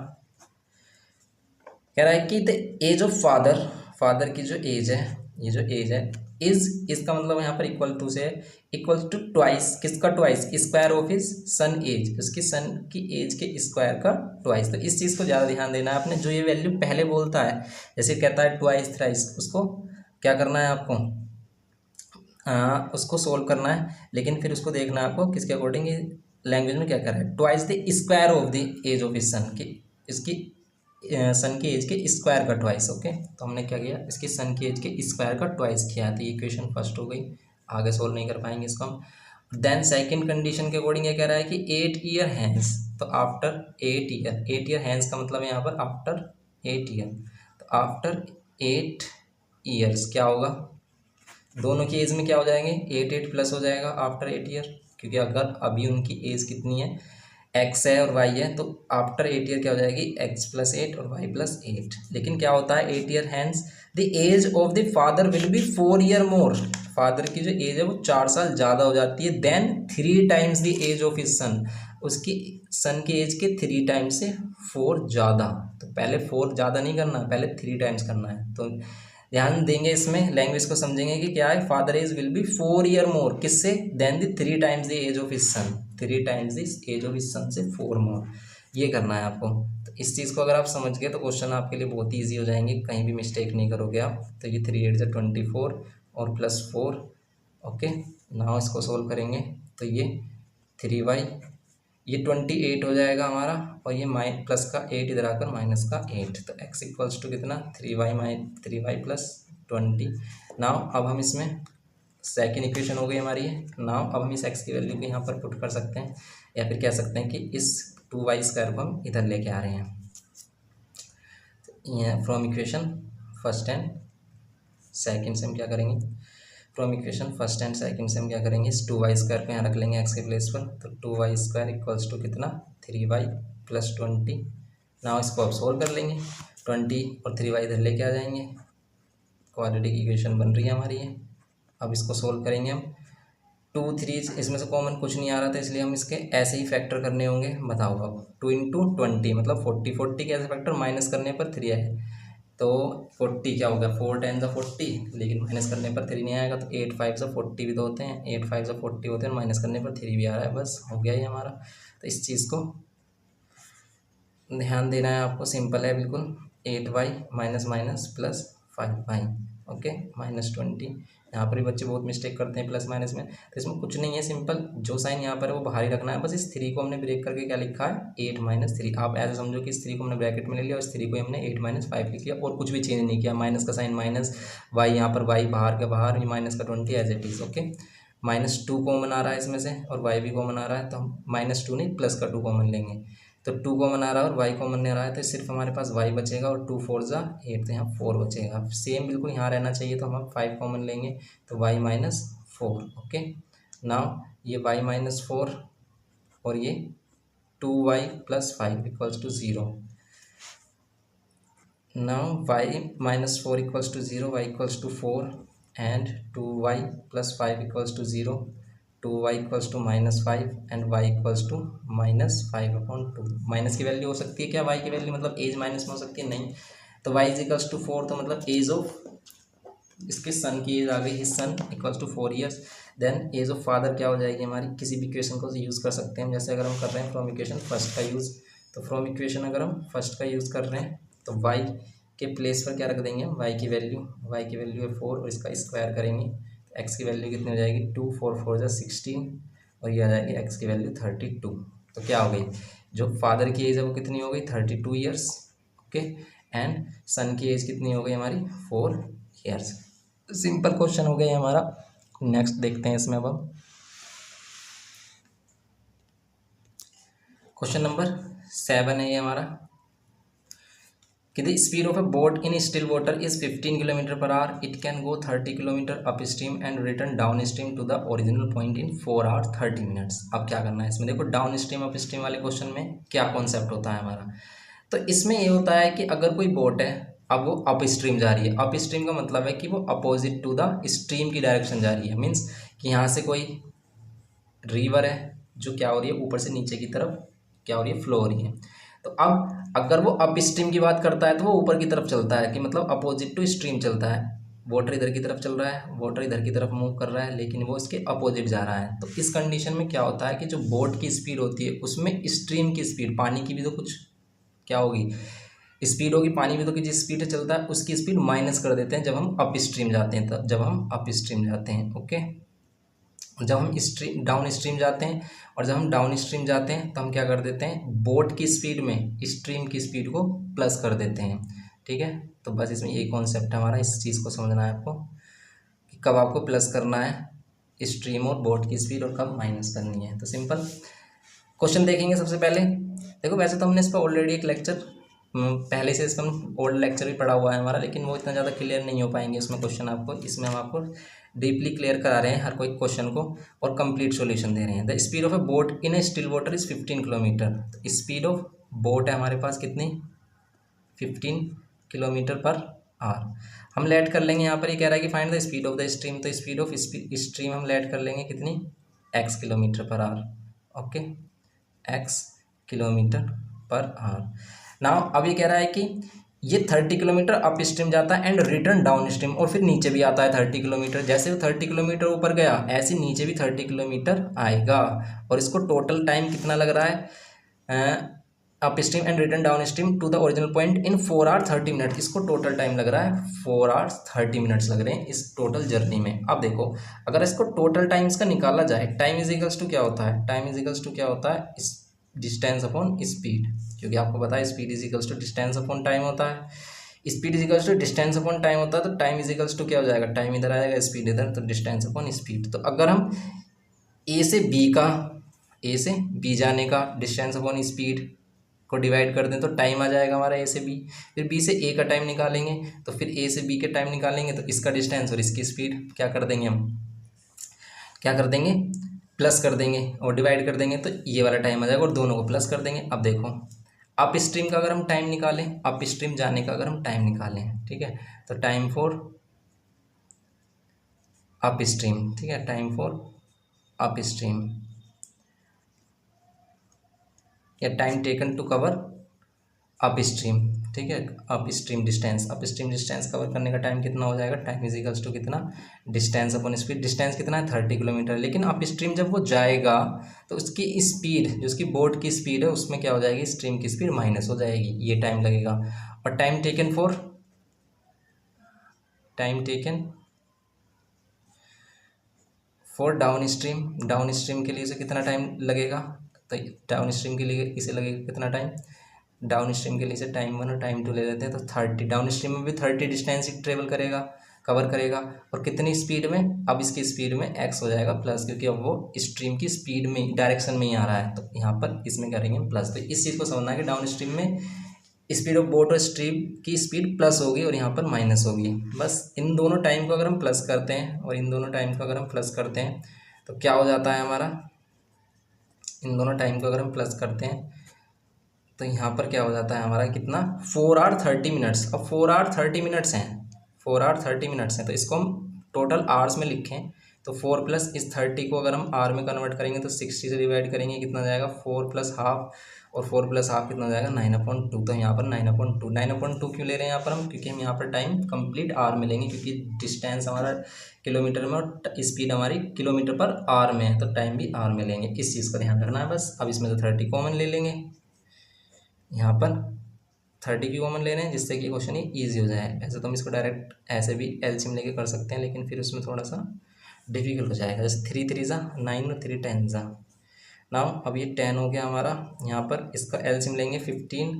कह रहा है कि the age of father, father की जो एज है, ये जो एज है इज, इसका मतलब यहाँ पर इक्वल टू से इक्वल टू ट्वाइस, किसका twice, square of his son age, उसकी सन की एज के स्क्वायर का ट्वाइस। तो इस चीज़ को ज़्यादा ध्यान देना है आपने, जो ये वैल्यू पहले बोलता है जैसे कहता है ट्वाइस थ्राइस, उसको क्या करना है आपको, उसको सोल्व करना है, लेकिन फिर उसको देखना है आपको किसके अकॉर्डिंग लैंग्वेज में क्या कर रहा है। Twice the square of the age of his son, की इसकी सन की एज के स्क्वायर का ट्वाइस, ओके। तो हमने क्या किया, इसकी सन की एज के स्क्वायर का ट्वाइस किया, तो ये इक्वेशन फर्स्ट हो गई, आगे सोल्व नहीं कर पाएंगे इसको हम। देन सेकंड कंडीशन के अकॉर्डिंग ये कह रहा है कि 8 ईयर हैंस, तो आफ्टर 8 ईयर, 8 ईयर हैंस का मतलब यहाँ पर आफ्टर 8 ईयर, तो आफ्टर 8 ईयर्स क्या होगा, दोनों की एज में क्या हो जाएंगे 8 प्लस हो जाएगा आफ्टर 8 ईयर, क्योंकि अगर अभी उनकी एज कितनी है x है और y है, तो आफ्टर 8 ईयर क्या हो जाएगी x प्लस 8 और y प्लस 8। लेकिन क्या होता है 8 year hence the age of the father will be 4 year more, father की जो एज है वो 4 साल ज़्यादा हो जाती है, then 3 times the age of his son, उसकी सन की एज के 3 टाइम्स से 4 ज़्यादा। तो पहले 4 ज़्यादा नहीं करना, पहले 3 टाइम्स करना है। तो ध्यान देंगे इसमें, लैंग्वेज को समझेंगे कि क्या है, father age will be 4 year more, किससे, then the 3 times the age of his son, 3 times the age of his son से 4 मोर, ये करना है आपको। तो इस चीज़ को अगर आप समझ गए तो क्वेश्चन आपके लिए बहुत ईजी हो जाएंगे, कहीं भी मिस्टेक नहीं करोगे आप। तो ये 3 8 24 और +4। ओके, नाउ इसको सोल्व करेंगे तो ये 3y, ये 28 हो जाएगा हमारा, और ये प्लस का 8 इधर आकर माइनस का 8। तो x इक्वल्स टू कितना, 3y प्लस 20। नाउ अब हम इसमें सेकेंड इक्वेशन हो गई हमारी है। नाउ अब हम इस x की वैल्यू को यहाँ पर पुट कर सकते हैं, या फिर कह सकते हैं कि इस 2y² को हम इधर लेके आ रहे हैं। From equation first and second से हम क्या करेंगे, from equation first and second से हम क्या करेंगे, इस 2y² को यहाँ रख लेंगे x के प्लेस पर। तो 2y² इक्वल्स टू कितना, 3y प्लस 20। नाउ इसको अब सोल्व कर लेंगे, 20 और 3y इधर लेके आ जाएंगे, क्वाड्रेटिक इक्वेशन बन रही है हमारी ये। अब इसको सोल्व करेंगे हम, 2 3 इसमें से कॉमन कुछ नहीं आ रहा था, इसलिए हम इसके ऐसे ही फैक्टर करने होंगे। बताओ अब, 2 × 20 मतलब 40, 40 के ऐसे फैक्टर माइनस करने पर 3 आए, तो 40 क्या होगा, 4 10 × 40, लेकिन माइनस करने पर 3 नहीं आएगा। तो 8 5 × 40 भी तो होते हैं, 8 5 × 40 होते हैं, माइनस करने पर 3 भी आ रहा है, बस हो गया ये हमारा। तो इस चीज़ को ध्यान देना है आपको, सिंपल है बिल्कुल। 8y minus minus plus 5y, okay, -20। यहाँ पर भी बच्चे बहुत मिस्टेक करते हैं प्लस माइनस में, तो इसमें कुछ नहीं है, सिंपल जो साइन यहाँ पर है वो बाहर ही रखना है। बस इस 3 को हमने ब्रेक करके क्या लिखा है, 8 - 3। आप ऐसे समझो कि इस 3 को हमने ब्रैकेट में ले लिया और इस 3 को हमने 8 - 5 लिख लिया, और कुछ भी चेंज नहीं किया। माइनस का साइन माइनस, y यहाँ पर y बाहर के बाहर, ये माइनस का 20 as it is, okay. -2 common आ रहा है इसमें से, और y भी कॉमन आ रहा है, तो हम -2 नहीं प्लस का 2 कॉमन लेंगे। तो 2 कॉमन आ रहा है और y कॉमन नहीं आ रहा है, तो सिर्फ हमारे पास y बचेगा, और 2 4 ज़ा 8, तो यहाँ 4 बचेगा। सेम बिल्कुल यहाँ रहना चाहिए, तो हम 5 कॉमन लेंगे, तो y - 4, ओके। नाउ ये y - 4 और ये 2y + 5 equals to 0। Now y - 4 equals to 0, y equals to 4, and 2y + 5 equals to 0, 2y equals to -5 and y equals to -5/2। Minus की वैल्यू हो सकती है क्या, y की वैल्यू मतलब एज माइनस में हो सकती है, नहीं। तो y इक्वल्स टू 4, तो मतलब एज ऑफ इसके सन की एज आ गई, his son equals to 4 years. Then age of father क्या हो जाएगी हमारी, किसी भी इक्वेशन को यूज़ कर सकते हैं हम, जैसे अगर हम कर रहे हैं फ्रॉम इक्वेशन फर्स्ट का यूज़, तो फ्रॉम इक्वेशन अगर हम फर्स्ट का यूज़ कर रहे हैं तो y के प्लेस पर क्या रख देंगे हम, y की वैल्यू है 4, और इसका स्क्वायर करेंगे तो x की वैल्यू कितनी हो जाएगी, 2 4 4 = 16, और ये आ जाएगी x की वैल्यू 32। तो क्या हो गई, जो फादर की एज है वो कितनी हो गई, 32 ईयर्स, ओके, एंड सन की एज कितनी हो गई हमारी, 4 ईयर्स। सिंपल क्वेश्चन हो गया हमारा। नेक्स्ट देखते हैं इसमें अब हम क्वेश्चन नंबर 7 है ये हमारा, कि the speed of a boat in still water is 15 km/h, it can go 30 km up stream and return down stream to the original point in 4 hours 30 minutes। अब क्या करना है इसमें, देखो डाउन स्ट्रीम अप स्ट्रीम वाले question में क्या concept होता है हमारा। तो इसमें ये होता है कि अगर कोई बोट है, अब वो अप स्ट्रीम जा रही है, अप स्ट्रीम का मतलब है कि वो अपोजिट टू द स्ट्रीम की डायरेक्शन जा रही है, मीन्स कि यहाँ से कोई रिवर है जो क्या हो रही है, ऊपर से नीचे की तरफ क्या हो रही है, फ्लो हो रही है। तो अब अगर वो अप स्ट्रीम की बात करता है तो वो ऊपर की तरफ चलता है, कि मतलब अपोजिट टू स्ट्रीम चलता है। वाटर इधर की तरफ चल रहा है, वाटर इधर की तरफ मूव कर रहा है, लेकिन वो इसके अपोजिट जा रहा है। तो इस कंडीशन में क्या होता है कि जो बोट की स्पीड होती है उसमें स्ट्रीम की स्पीड, पानी की भी तो कुछ क्या होगी, स्पीड होगी, पानी भी तो जिस स्पीड से चलता है उसकी स्पीड माइनस कर देते हैं जब हम अप स्ट्रीम जाते हैं, तब जब हम अप स्ट्रीम जाते हैं, ओके। जब हम स्ट्रीम डाउन स्ट्रीम जाते हैं, और जब हम डाउन स्ट्रीम जाते हैं तो हम क्या कर देते हैं, बोट की स्पीड में स्ट्रीम की स्पीड को प्लस कर देते हैं, ठीक है। तो बस इसमें यही कॉन्सेप्ट है हमारा, इस चीज़ को समझना है आपको कि कब आपको प्लस करना है स्ट्रीम और बोट की स्पीड, और कब माइनस करनी है। तो सिंपल क्वेश्चन देखेंगे सबसे पहले। देखो वैसे तो हमने इस पर ऑलरेडी एक लेक्चर पहले से, इस पर ओल्ड लेक्चर भी पढ़ा हुआ है हमारा, लेकिन वो इतना ज़्यादा क्लियर नहीं हो पाएंगे इसमें क्वेश्चन आपको। इसमें हम आपको डीपली क्लियर करा रहे हैं हर कोई क्वेश्चन को, और कंप्लीट सॉल्यूशन दे रहे हैं। The speed of a boat in A still water is 15 kilometre. तो स्पीड ऑफ बोट है हमारे पास कितनी, 15 km/h। हम लेट कर लेंगे, यहाँ पर ये कह रहा है कि find the speed of the stream, तो स्पीड ऑफ स्ट्रीम हम लेट कर लेंगे कितनी, x km/h, okay. x kilometre per hour. Now अब ये कह रहा है कि ये 30 किलोमीटर अप स्ट्रीम जाता है एंड रिटर्न डाउन स्ट्रीम, और फिर नीचे भी आता है 30 किलोमीटर। जैसे वो 30 किलोमीटर ऊपर गया ऐसे नीचे भी 30 किलोमीटर आएगा, और इसको टोटल टाइम कितना लग रहा है up stream and return down stream to the original point in 4 hour 30 minute. इसको टोटल टाइम लग रहा है 4 आवर्स 30 मिनट्स लग रहे हैं इस टोटल जर्नी में। अब देखो अगर इसको टोटल टाइम इसका निकाला जाए, टाइम इज इक्वल्स टू क्या होता है, टाइम इज इक्वल्स टू क्या होता है, इस डिस्टेंस अपॉन स्पीड, क्योंकि आपको पता है speed is equals to distance upon time होता है। Speed is equals to distance upon time होता है, तो टाइम इज इक्वल्स टू क्या हो जाएगा, टाइम इधर आएगा स्पीड इधर, तो डिस्टेंस अपॉन स्पीड। तो अगर हम ए से बी जाने का डिस्टेंस अपॉन स्पीड को डिवाइड कर दें तो टाइम आ जाएगा हमारा ए से बी। फिर बी से ए का टाइम निकालेंगे तो फिर ए से बी के टाइम निकालेंगे, तो इसका डिस्टेंस और इसकी स्पीड क्या कर देंगे, हम क्या कर देंगे, प्लस कर देंगे और डिवाइड कर देंगे, तो ये वाला टाइम आ जाएगा और दोनों को प्लस कर देंगे। अब देखो अप स्ट्रीम का अगर हम टाइम निकालें, अप स्ट्रीम जाने का अगर हम टाइम निकालें, ठीक है, तो टाइम फॉर अप स्ट्रीम, ठीक है, टाइम फॉर अप स्ट्रीम या time taken to cover up stream, ठीक है, अप स्ट्रीम डिस्टेंस कवर करने का टाइम कितना हो जाएगा, टाइम इज इक्वल्स टू कितना, डिस्टेंस अपॉन स्पीड। डिस्टेंस कितना है 30 किलोमीटर, लेकिन अप स्ट्रीम जब वो जाएगा तो उसकी स्पीड, जो उसकी बोट की स्पीड है उसमें क्या हो जाएगी, स्ट्रीम की स्पीड माइनस हो जाएगी, ये टाइम लगेगा। और time taken for down stream के लिए इसे कितना टाइम लगेगा, तो डाउन स्ट्रीम के लिए इसे लगेगा कितना टाइम, डाउन स्ट्रीम के लिए इसे टाइम 1 और टाइम 2 ले लेते हैं, तो 30, डाउन स्ट्रीम में भी 30 डिस्टेंस ही ट्रेवल करेगा, कवर करेगा, और कितनी स्पीड में, अब इसकी स्पीड में x हो जाएगा प्लस, क्योंकि अब वो स्ट्रीम की स्पीड में डायरेक्शन में ही आ रहा है, तो यहाँ पर इसमें करेंगे प्लस। तो इस चीज़ को समझना है कि डाउन स्ट्रीम में स्पीड ऑफ बोट और स्ट्रीम की स्पीड प्लस होगी और यहाँ पर माइनस होगी। बस इन दोनों टाइम को अगर हम प्लस करते हैं और इन दोनों टाइम को अगर हम प्लस करते हैं तो क्या हो जाता है हमारा, इन दोनों टाइम को अगर हम प्लस करते हैं तो यहाँ पर क्या हो जाता है हमारा, कितना, 4 आवर 30 मिनट्स। अब 4 आवर 30 मिनट्स हैं, 4 आवर 30 मिनट्स हैं, तो इसको हम टोटल आवर्स में लिखें तो 4 प्लस इस 30 को अगर हम आर में कन्वर्ट करेंगे तो 60 से डिवाइड करेंगे, कितना जाएगा 4 प्लस हाफ, और 4 प्लस हाफ कितना हो जाएगा 9/2। तो यहाँ पर 9/2 क्यों ले रहे हैं यहाँ पर हम, क्योंकि हम यहाँ पर टाइम कंप्लीट आवर में लेंगे, क्योंकि डिस्टेंस हमारा किलोमीटर में और स्पीड हमारी किलोमीटर पर आवर में है, तो टाइम भी आवर में लेंगे, इस चीज़ का ध्यान रखना है बस। अब इसमें से 30 कॉमन ले लेंगे, यहाँ पर 30 की कॉमन ले रहे हैं जिससे कि क्वेश्चन ये ईजी हो जाए। ऐसे तो हम इसको डायरेक्ट ऐसे भी एलसीएम लेके कर सकते हैं, लेकिन फिर उसमें थोड़ा सा डिफिकल्ट हो जाएगा। जैसे 3 3 ज़ा 9 और 3 10 ज़ा। नाउ अब ये 10 हो गया हमारा, यहाँ पर इसका एलसीएम लेंगे 15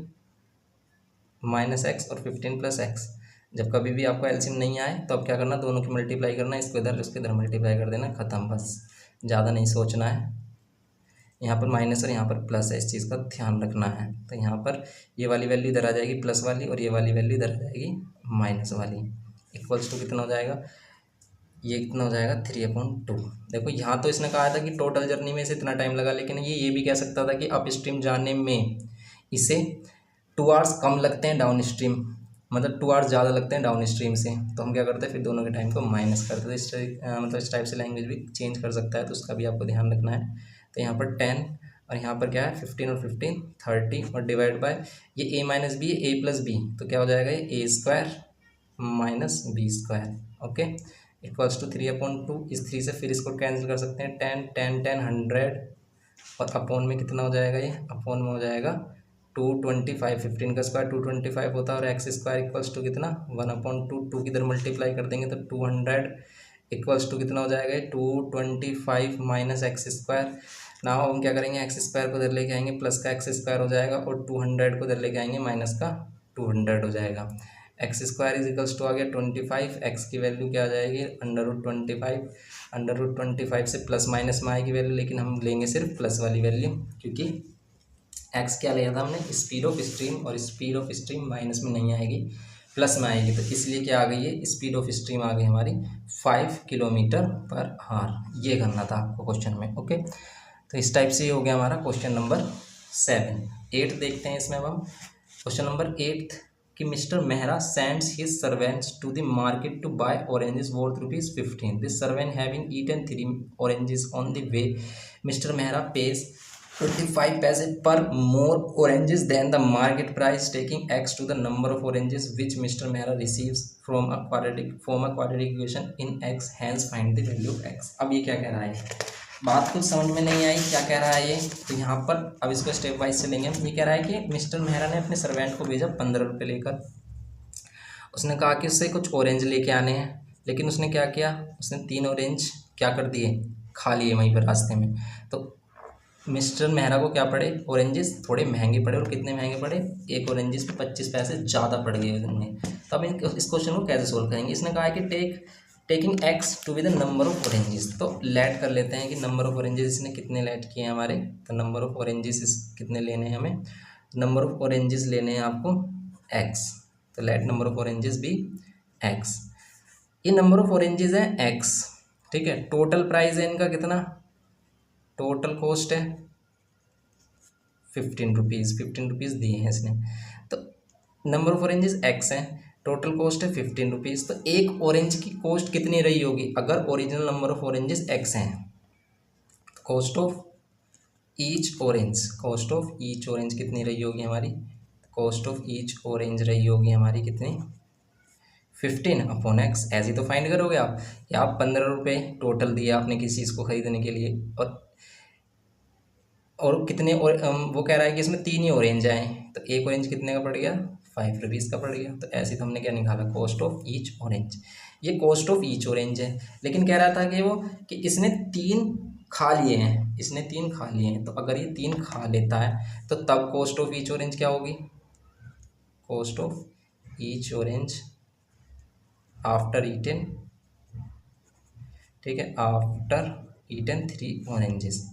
माइनस एक्स और 15 प्लस एक्स। जब कभी भी आपको एलसीएम नहीं आए तो अब क्या करना, दोनों की मल्टीप्लाई करना, इसको इधर उसको इधर मल्टीप्लाई कर देना, खत्म, बस ज़्यादा नहीं सोचना है। यहाँ पर माइनस और यहाँ पर प्लस है, इस चीज़ का ध्यान रखना है। तो यहाँ पर ये वाली वैल्यू इधर आ जाएगी प्लस वाली, और ये वाली वैल्यू इधर आ जाएगी माइनस वाली, इक्वल्स टू कितना हो जाएगा, ये कितना हो जाएगा 3/2। देखो यहाँ तो इसने कहा था कि टोटल जर्नी में इसे इतना टाइम लगा, लेकिन ये भी कह सकता था कि अप स्ट्रीम जाने में इसे 2 आवर्स कम लगते हैं, डाउन स्ट्रीम मतलब 2 आवर्स ज़्यादा लगते हैं डाउन स्ट्रीम से। तो हम क्या करते हैं, फिर दोनों के टाइम को माइनस करते हैं। इस टाइप से लैंग्वेज भी चेंज कर सकता है, तो उसका भी आपको ध्यान रखना है। तो यहाँ पर 10 और यहाँ पर क्या है 15 और 15 30 और डिवाइड बाय ये a minus b a plus b, तो क्या हो जाएगा ये a square minus b square, okay, equals to 3/2। इस 3 से फिर इसको कैंसिल कर सकते हैं, 10 10 10 100, और अपोन में कितना हो जाएगा, ये अपोन में हो जाएगा 225। 15 का स्क्वायर 225 होता है, और एक्स स्क्वायर इक्वल्स टू कितना 1/2। 2 की इधर मल्टीप्लाई कर देंगे तो 200 इक्वल्स टू कितना हो जाएगा 225 माइनस एक्स स्क्वायर। ना हम क्या करेंगे, एक्स स्क्वायर को इधर लेके आएंगे, प्लस का एक्स स्क्वायर हो जाएगा, और 200 को इधर लेके आएंगे, माइनस का 200 हो जाएगा। X square is equals to आ गया 25, एक्स की वैल्यू क्या आ जाएगी √25, √25 से प्लस माइनस में आएगी वैल्यू, लेकिन हम लेंगे सिर्फ प्लस वाली वैल्यू, क्योंकि एक्स क्या लिया था हमने, स्पीड ऑफ स्ट्रीम, और स्पीड ऑफ स्ट्रीम माइनस में नहीं आएगी प्लस में आएगी, तो इसलिए क्या आ गई है, स्पीड ऑफ स्ट्रीम आ गई हमारी 5 किलोमीटर पर आवर। ये करना था आपको क्वेश्चन में, ओके। तो इस टाइप से हो गया हमारा क्वेश्चन नंबर 7। 8 देखते हैं इसमें अब हम। क्वेश्चन नंबर 8 कि mister Mehra sends his servants to the market to buy oranges worth ₹15। This servant having eaten 3 oranges on the way, mister Mehra pays 25 पैसे पर मोर oranges than the market price, taking x to the number of oranges which Mr. Mehra receives from a quadratic equation in x, hence find the value of x। अब ये क्या कह रहा है, बात कुछ समझ में नहीं आई क्या कह रहा है ये, तो यहाँ पर अब इसको स्टेप वाइज से लेंगे हम। ये कह रहा है कि मिस्टर मेहरा ने अपने सर्वेंट को भेजा 15 रुपये लेकर, उसने कहा कि उससे कुछ ऑरेंज लेके आने हैं, लेकिन उसने क्या किया, उसने 3 ऑरेंज क्या कर दिए, खा लिए वहीं पर रास्ते में। तो मिस्टर मेहरा को क्या पड़े, ऑरेंजेस थोड़े महंगे पड़े, और कितने महंगे पड़े, एक ऑरेंजेस पे 25 पैसे ज़्यादा पड़ गए उनमें। तो अब इस क्वेश्चन को कैसे सोल्व करेंगे, इसने कहा है कि taking x to be the number of oranges, तो लेट कर लेते हैं कि नंबर ऑफ ऑरेंजेस इसने कितने लेट किए हैं हमारे, तो नंबर ऑफ ऑरेंजेस कितने लेने हैं हमें, नंबर ऑफ ऑरेंजेस लेने हैं आपको एक्स, तो let number of oranges be x. ये नंबर ऑफ ऑरेंजेस है एक्स, ठीक है। टोटल प्राइस है इनका कितना, टोटल कॉस्ट है 15 रुपीज़, 15 रुपीज़ दिए हैं इसने। तो नंबर ऑफ ऑरेंजेस एक्स है, टोटल कॉस्ट है 15 रुपीज़। तो एक ऑरेंज की कॉस्ट कितनी रही होगी, अगर original number of oranges X हैं, cost of each orange, cost of each orange कितनी रही होगी हमारी, कॉस्ट ऑफ ईच ऑरेंज रही होगी हमारी कितनी, 15 अपॉन एक्स। ऐसे ही तो फाइंड करोगे आप, या आप 15 रुपये टोटल दिए आपने किसी चीज़ को खरीदने के लिए, और कितने, और वो कह रहा है कि इसमें 3 ही ऑरेंज आए, तो एक ऑरेंज कितने का पड़ गया, 5 रुपीज़ का पड़ गया। तो ऐसे तो हमने क्या निकाला, कॉस्ट ऑफ ईच ऑरेंज, ये कॉस्ट ऑफ ईच ऑरेंज है। लेकिन कह रहा था कि वो कि इसने 3 खा लिए हैं, इसने 3 खा लिए हैं, तो अगर ये 3 खा लेता है तो तब कॉस्ट ऑफ ईच ऑरेंज क्या होगी, cost of each orange after eaten, ठीक है, आफ्टर ईटन 3 ऑरेंजेस,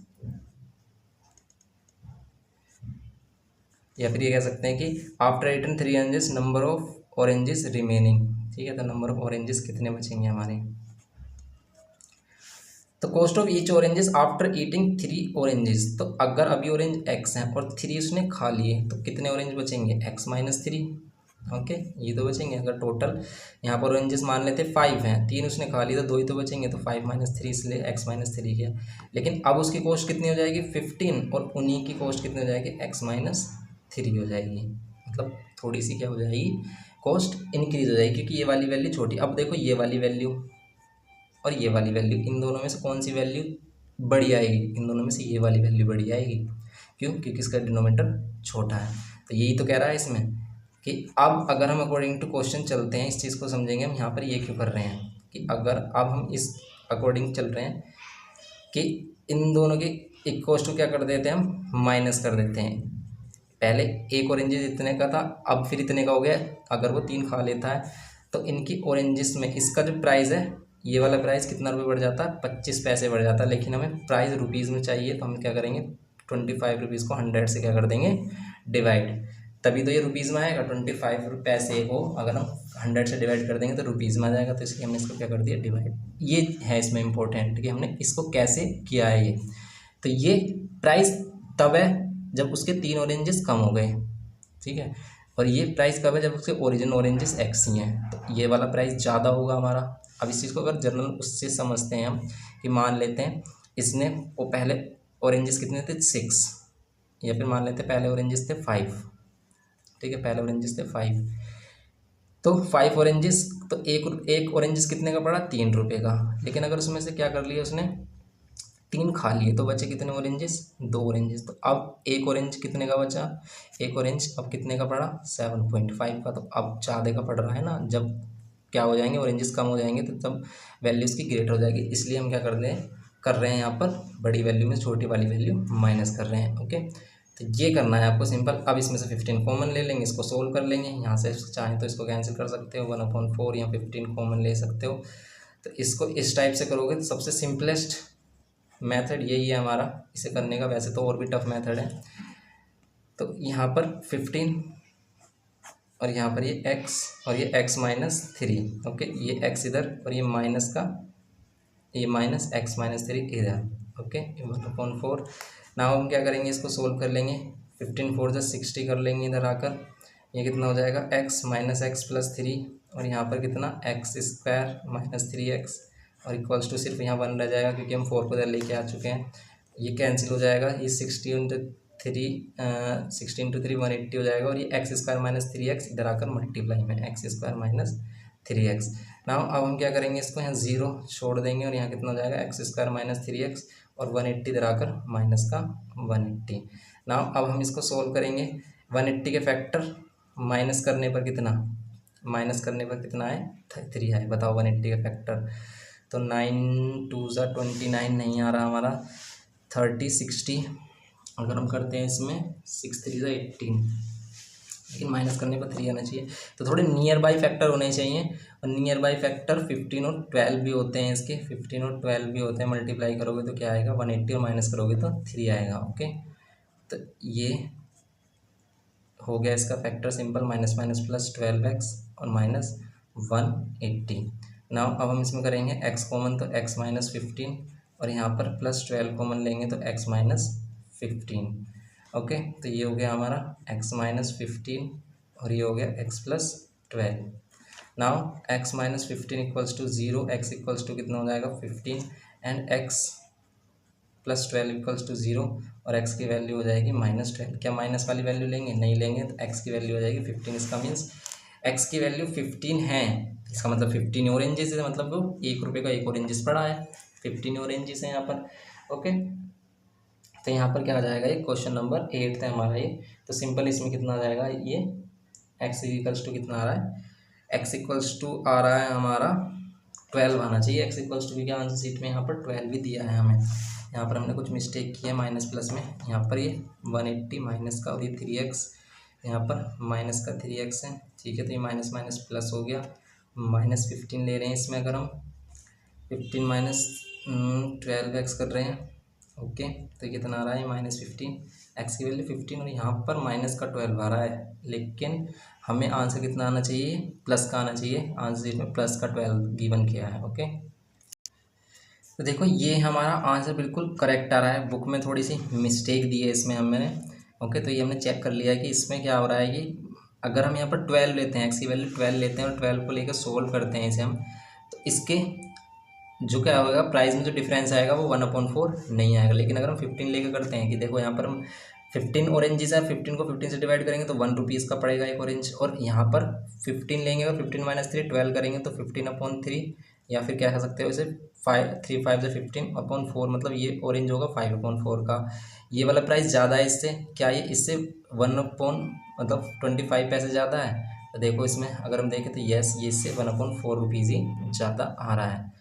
या फिर ये कह सकते हैं कि after eaten 3 oranges number of oranges remaining, ठीक है। तो नंबर ऑफ ऑरेंजेस कितने बचेंगे हमारे, तो cost of each oranges after eating 3 oranges, तो अगर अभी ऑरेंज एक्स हैं और 3 उसने खा लिए तो कितने ऑरेंज बचेंगे, एक्स माइनस 3, ओके, ये तो बचेंगे। अगर टोटल यहाँ पर ऑरेंजेस मान लेते 5 हैं, 3 उसने खा लिए तो 2 ही तो बचेंगे, तो 5 माइनस 3, इसलिए एक्स माइनस 3 किया। लेकिन अब उसकी कॉस्ट कितनी हो जाएगी 15, और उन्हीं की कॉस्ट कितनी हो जाएगी, एक्स माइनस 3 हो जाएगी, मतलब थोड़ी सी क्या हो जाएगी, कॉस्ट इंक्रीज हो जाएगी, क्योंकि ये वाली वैल्यू छोटी। अब देखो ये वाली वैल्यू और ये वाली वैल्यू, इन दोनों में से कौन सी वैल्यू बड़ी आएगी, इन दोनों में से ये वाली वैल्यू बड़ी आएगी, क्यों, क्योंकि इसका डिनोमिनेटर छोटा है। तो यही तो कह रहा है इसमें कि अब अगर हम अकॉर्डिंग टू क्वेश्चन चलते हैं, इस चीज़ को समझेंगे हम यहाँ पर ये क्यों कर रहे हैं, कि अगर अब हम इस अकॉर्डिंग चल रहे हैं कि इन दोनों के एक कॉस्ट को क्या कर देते हैं, हम माइनस कर देते हैं। पहले एक ऑरेंजेस इतने का था, अब फिर इतने का हो गया, अगर वो 3 खा लेता है तो इनकी ऑरेंजेस में इसका जो प्राइस है, ये वाला प्राइस कितना रुपये बढ़ जाता है, 25 पैसे बढ़ जाता है। लेकिन हमें प्राइस रुपीज़ में चाहिए, तो हम क्या करेंगे, 25 रुपीज़ को 100 से क्या कर देंगे, डिवाइड, तभी तो ये रुपीज़ में आएगा। 25 पैसे को अगर हम 100 से डिवाइड कर देंगे तो रुपीज़ में आ जाएगा, तो इसलिए हमने इसको क्या कर दिया, डिवाइड। ये है इसमें इम्पोर्टेंट कि हमने इसको कैसे किया है ये। तो ये प्राइस तब है जब उसके 3 ऑरेंजेस कम हो गए, ठीक है, और ये प्राइस कब है, जब उसके ओरिजिनल ऑरेंजेस एक्स ही हैं, तो ये वाला प्राइस ज़्यादा होगा हमारा। अब इस चीज़ को अगर जनरल उससे समझते हैं हम, कि मान लेते हैं इसने वो पहले ऑरेंजेस कितने थे 6, या फिर मान लेते हैं पहले ऑरेंजेस थे 5, ठीक है, पहले ऑरेंजेस थे 5, तो 5 ऑरेंजेस, तो एक ऑरेंजेस कितने का पड़ा, 3 रुपये का। लेकिन अगर उसमें से क्या कर लिया उसने, 3 खा लिए, तो बचे कितने ऑरेंजेस, 2 ऑरेंजेस। तो अब एक ऑरेंज कितने का बचा, एक ऑरेंज अब कितने का पड़ा, 7.5 का। तो अब ज़्यादा का पड़ रहा है ना, जब क्या हो जाएंगे, ऑरेंजेस कम हो जाएंगे तो तब वैल्यू इसकी ग्रेटर हो जाएगी। इसलिए हम क्या कर रहे हैं यहाँ पर बड़ी वैल्यू में छोटी वाली वैल्यू माइनस कर रहे हैं, ओके। तो ये करना है आपको सिंपल। अब इसमें से 15 कॉमन ले लेंगे, इसको सोल्व कर लेंगे। यहाँ से चाहें तो इसको कैंसिल कर सकते हो, 1/4 या 15 कॉमन ले सकते हो। तो इसको इस टाइप से करोगे तो सबसे सिंपलेस्ट मेथड यही है हमारा इसे करने का। वैसे तो और भी टफ मेथड है। तो यहाँ पर 15 और यहाँ पर ये x और ये x माइनस 3, ओके, ये x इधर और ये माइनस का, ये माइनस x माइनस 3 इधर, ओके, 1/4। नाउ हम क्या करेंगे, इसको सोल्व कर लेंगे। 15 4 60 कर लेंगे इधर आकर। ये कितना हो जाएगा, x माइनस एक्स प्लस 3, और यहाँ पर कितना एक्स स्क्वायर माइनस 3x, और इक्वल्स टू सिर्फ यहाँ 1 रह जाएगा क्योंकि हम 4 को इधर लेके आ चुके हैं। ये कैंसिल हो जाएगा, ये 60 इंटू थ्री 180 हो जाएगा, और ये एक्स स्क्वायर माइनस 3x इधर आकर मल्टीप्लाई में x square minus 3x। Now अब हम क्या करेंगे, इसको यहाँ 0 छोड़ देंगे और यहाँ कितना हो जाएगा एक्स स्क्वायर माइनस 3x, और 180 इधर आकर माइनस का 180। नाउ अब हम इसको सोल्व करेंगे। 180 के फैक्टर माइनस करने पर कितना, माइनस करने पर कितना है 3 है। बताओ 180 का फैक्टर, तो 9 2 ज़ा 29 नहीं आ रहा हमारा, 30 60 अगर हम करते हैं इसमें 6 3 ज़ा 18, लेकिन माइनस करने पर 3 आना चाहिए। तो थोड़े नियर बाई फैक्टर होने चाहिए, और नियर बाई फैक्टर 15 और 12 भी होते हैं इसके, 15 और 12 भी होते हैं। मल्टीप्लाई करोगे तो क्या आएगा 180, और माइनस करोगे तो 3 आएगा। ओके, तो ये हो गया इसका factor simple, minus minus plus 12x और माइनस 180। नाउ अब हम इसमें करेंगे x कॉमन, तो x माइनस 15, और यहाँ पर प्लस 12 कॉमन लेंगे तो x माइनस 15। ओके, तो ये हो गया हमारा x माइनस 15, और ये हो गया x plus 12। Now x minus 15 equals to 0, x equals to कितना हो जाएगा 15, and x plus 12 equals to 0, और x की वैल्यू हो जाएगी माइनस 12। क्या माइनस वाली वैल्यू लेंगे, नहीं लेंगे, तो x की वैल्यू हो जाएगी 15। इसका मीन्स x की वैल्यू 15 है, इसका मतलब 15 ऑरेंजेस है, मतलब वो 1 रुपये का 1 ऑरेंजेस पड़ा है, 15 ऑरेंजेस है यहाँ पर। ओके, तो यहाँ पर क्या आ जाएगा, ये क्वेश्चन नंबर 8 है हमारा ये। तो सिंपल इसमें कितना आ जाएगा, ये x इक्वल्स टू कितना आ रहा है, x इक्वल्स टू आ रहा है हमारा 12 आना चाहिए। x इक्वल्स टू, क्या आंसर सीट में यहाँ पर 12 भी दिया है हमें, यहाँ पर हमने कुछ मिस्टेक किया है माइनस प्लस में। यहाँ पर ये 180 माइनस का, और ये 3x यहाँ पर माइनस का 3x है। ठीक है, तो ये माइनस माइनस प्लस हो गया, माइनस 15 ले रहे हैं इसमें, अगर हम 15 माइनस 12x कर रहे हैं। ओके, तो कितना आ रहा है माइनस 15, x की वैल्यू 15, और यहाँ पर माइनस का 12 आ रहा है, लेकिन हमें आंसर कितना आना चाहिए, प्लस का आना चाहिए। आंसर में प्लस का 12 गिवन किया है। ओके, तो देखो ये हमारा आंसर बिल्कुल करेक्ट आ रहा है, बुक में थोड़ी सी मिस्टेक दी है इसमें हमने। ओके, तो ये हमने चेक कर लिया कि इसमें क्या हो रहा है कि अगर हम यहाँ पर 12 लेते हैं, एक्स की वैल्यू 12 लेते हैं और 12 को लेकर सोल्व करते हैं इसे हम, तो इसके जो क्या होगा प्राइस में जो डिफरेंस आएगा वो 1/4 नहीं आएगा। लेकिन अगर हम 15 लेकर करते हैं कि देखो यहाँ पर हम 15 ऑरेंजेस है, 15 को 15 से डिवाइड करेंगे तो 1 रुपीज़ का पड़ेगा एक ऑरेंज, और यहाँ पर 15 लेंगे और 15 माइनस 3 12 करेंगे तो 15/3, या फिर क्या कर सकते हो इसे 3 5 से 15/4, मतलब ये ऑरेंज होगा 5/4 का। ये वाला प्राइस ज़्यादा है इससे, क्या ये इससे 1 मतलब 25 पैसे ज़्यादा है। तो देखो इसमें अगर हम देखें तो यस, ये इससे 1/4 रुपीज़ ही ज़्यादा आ रहा है,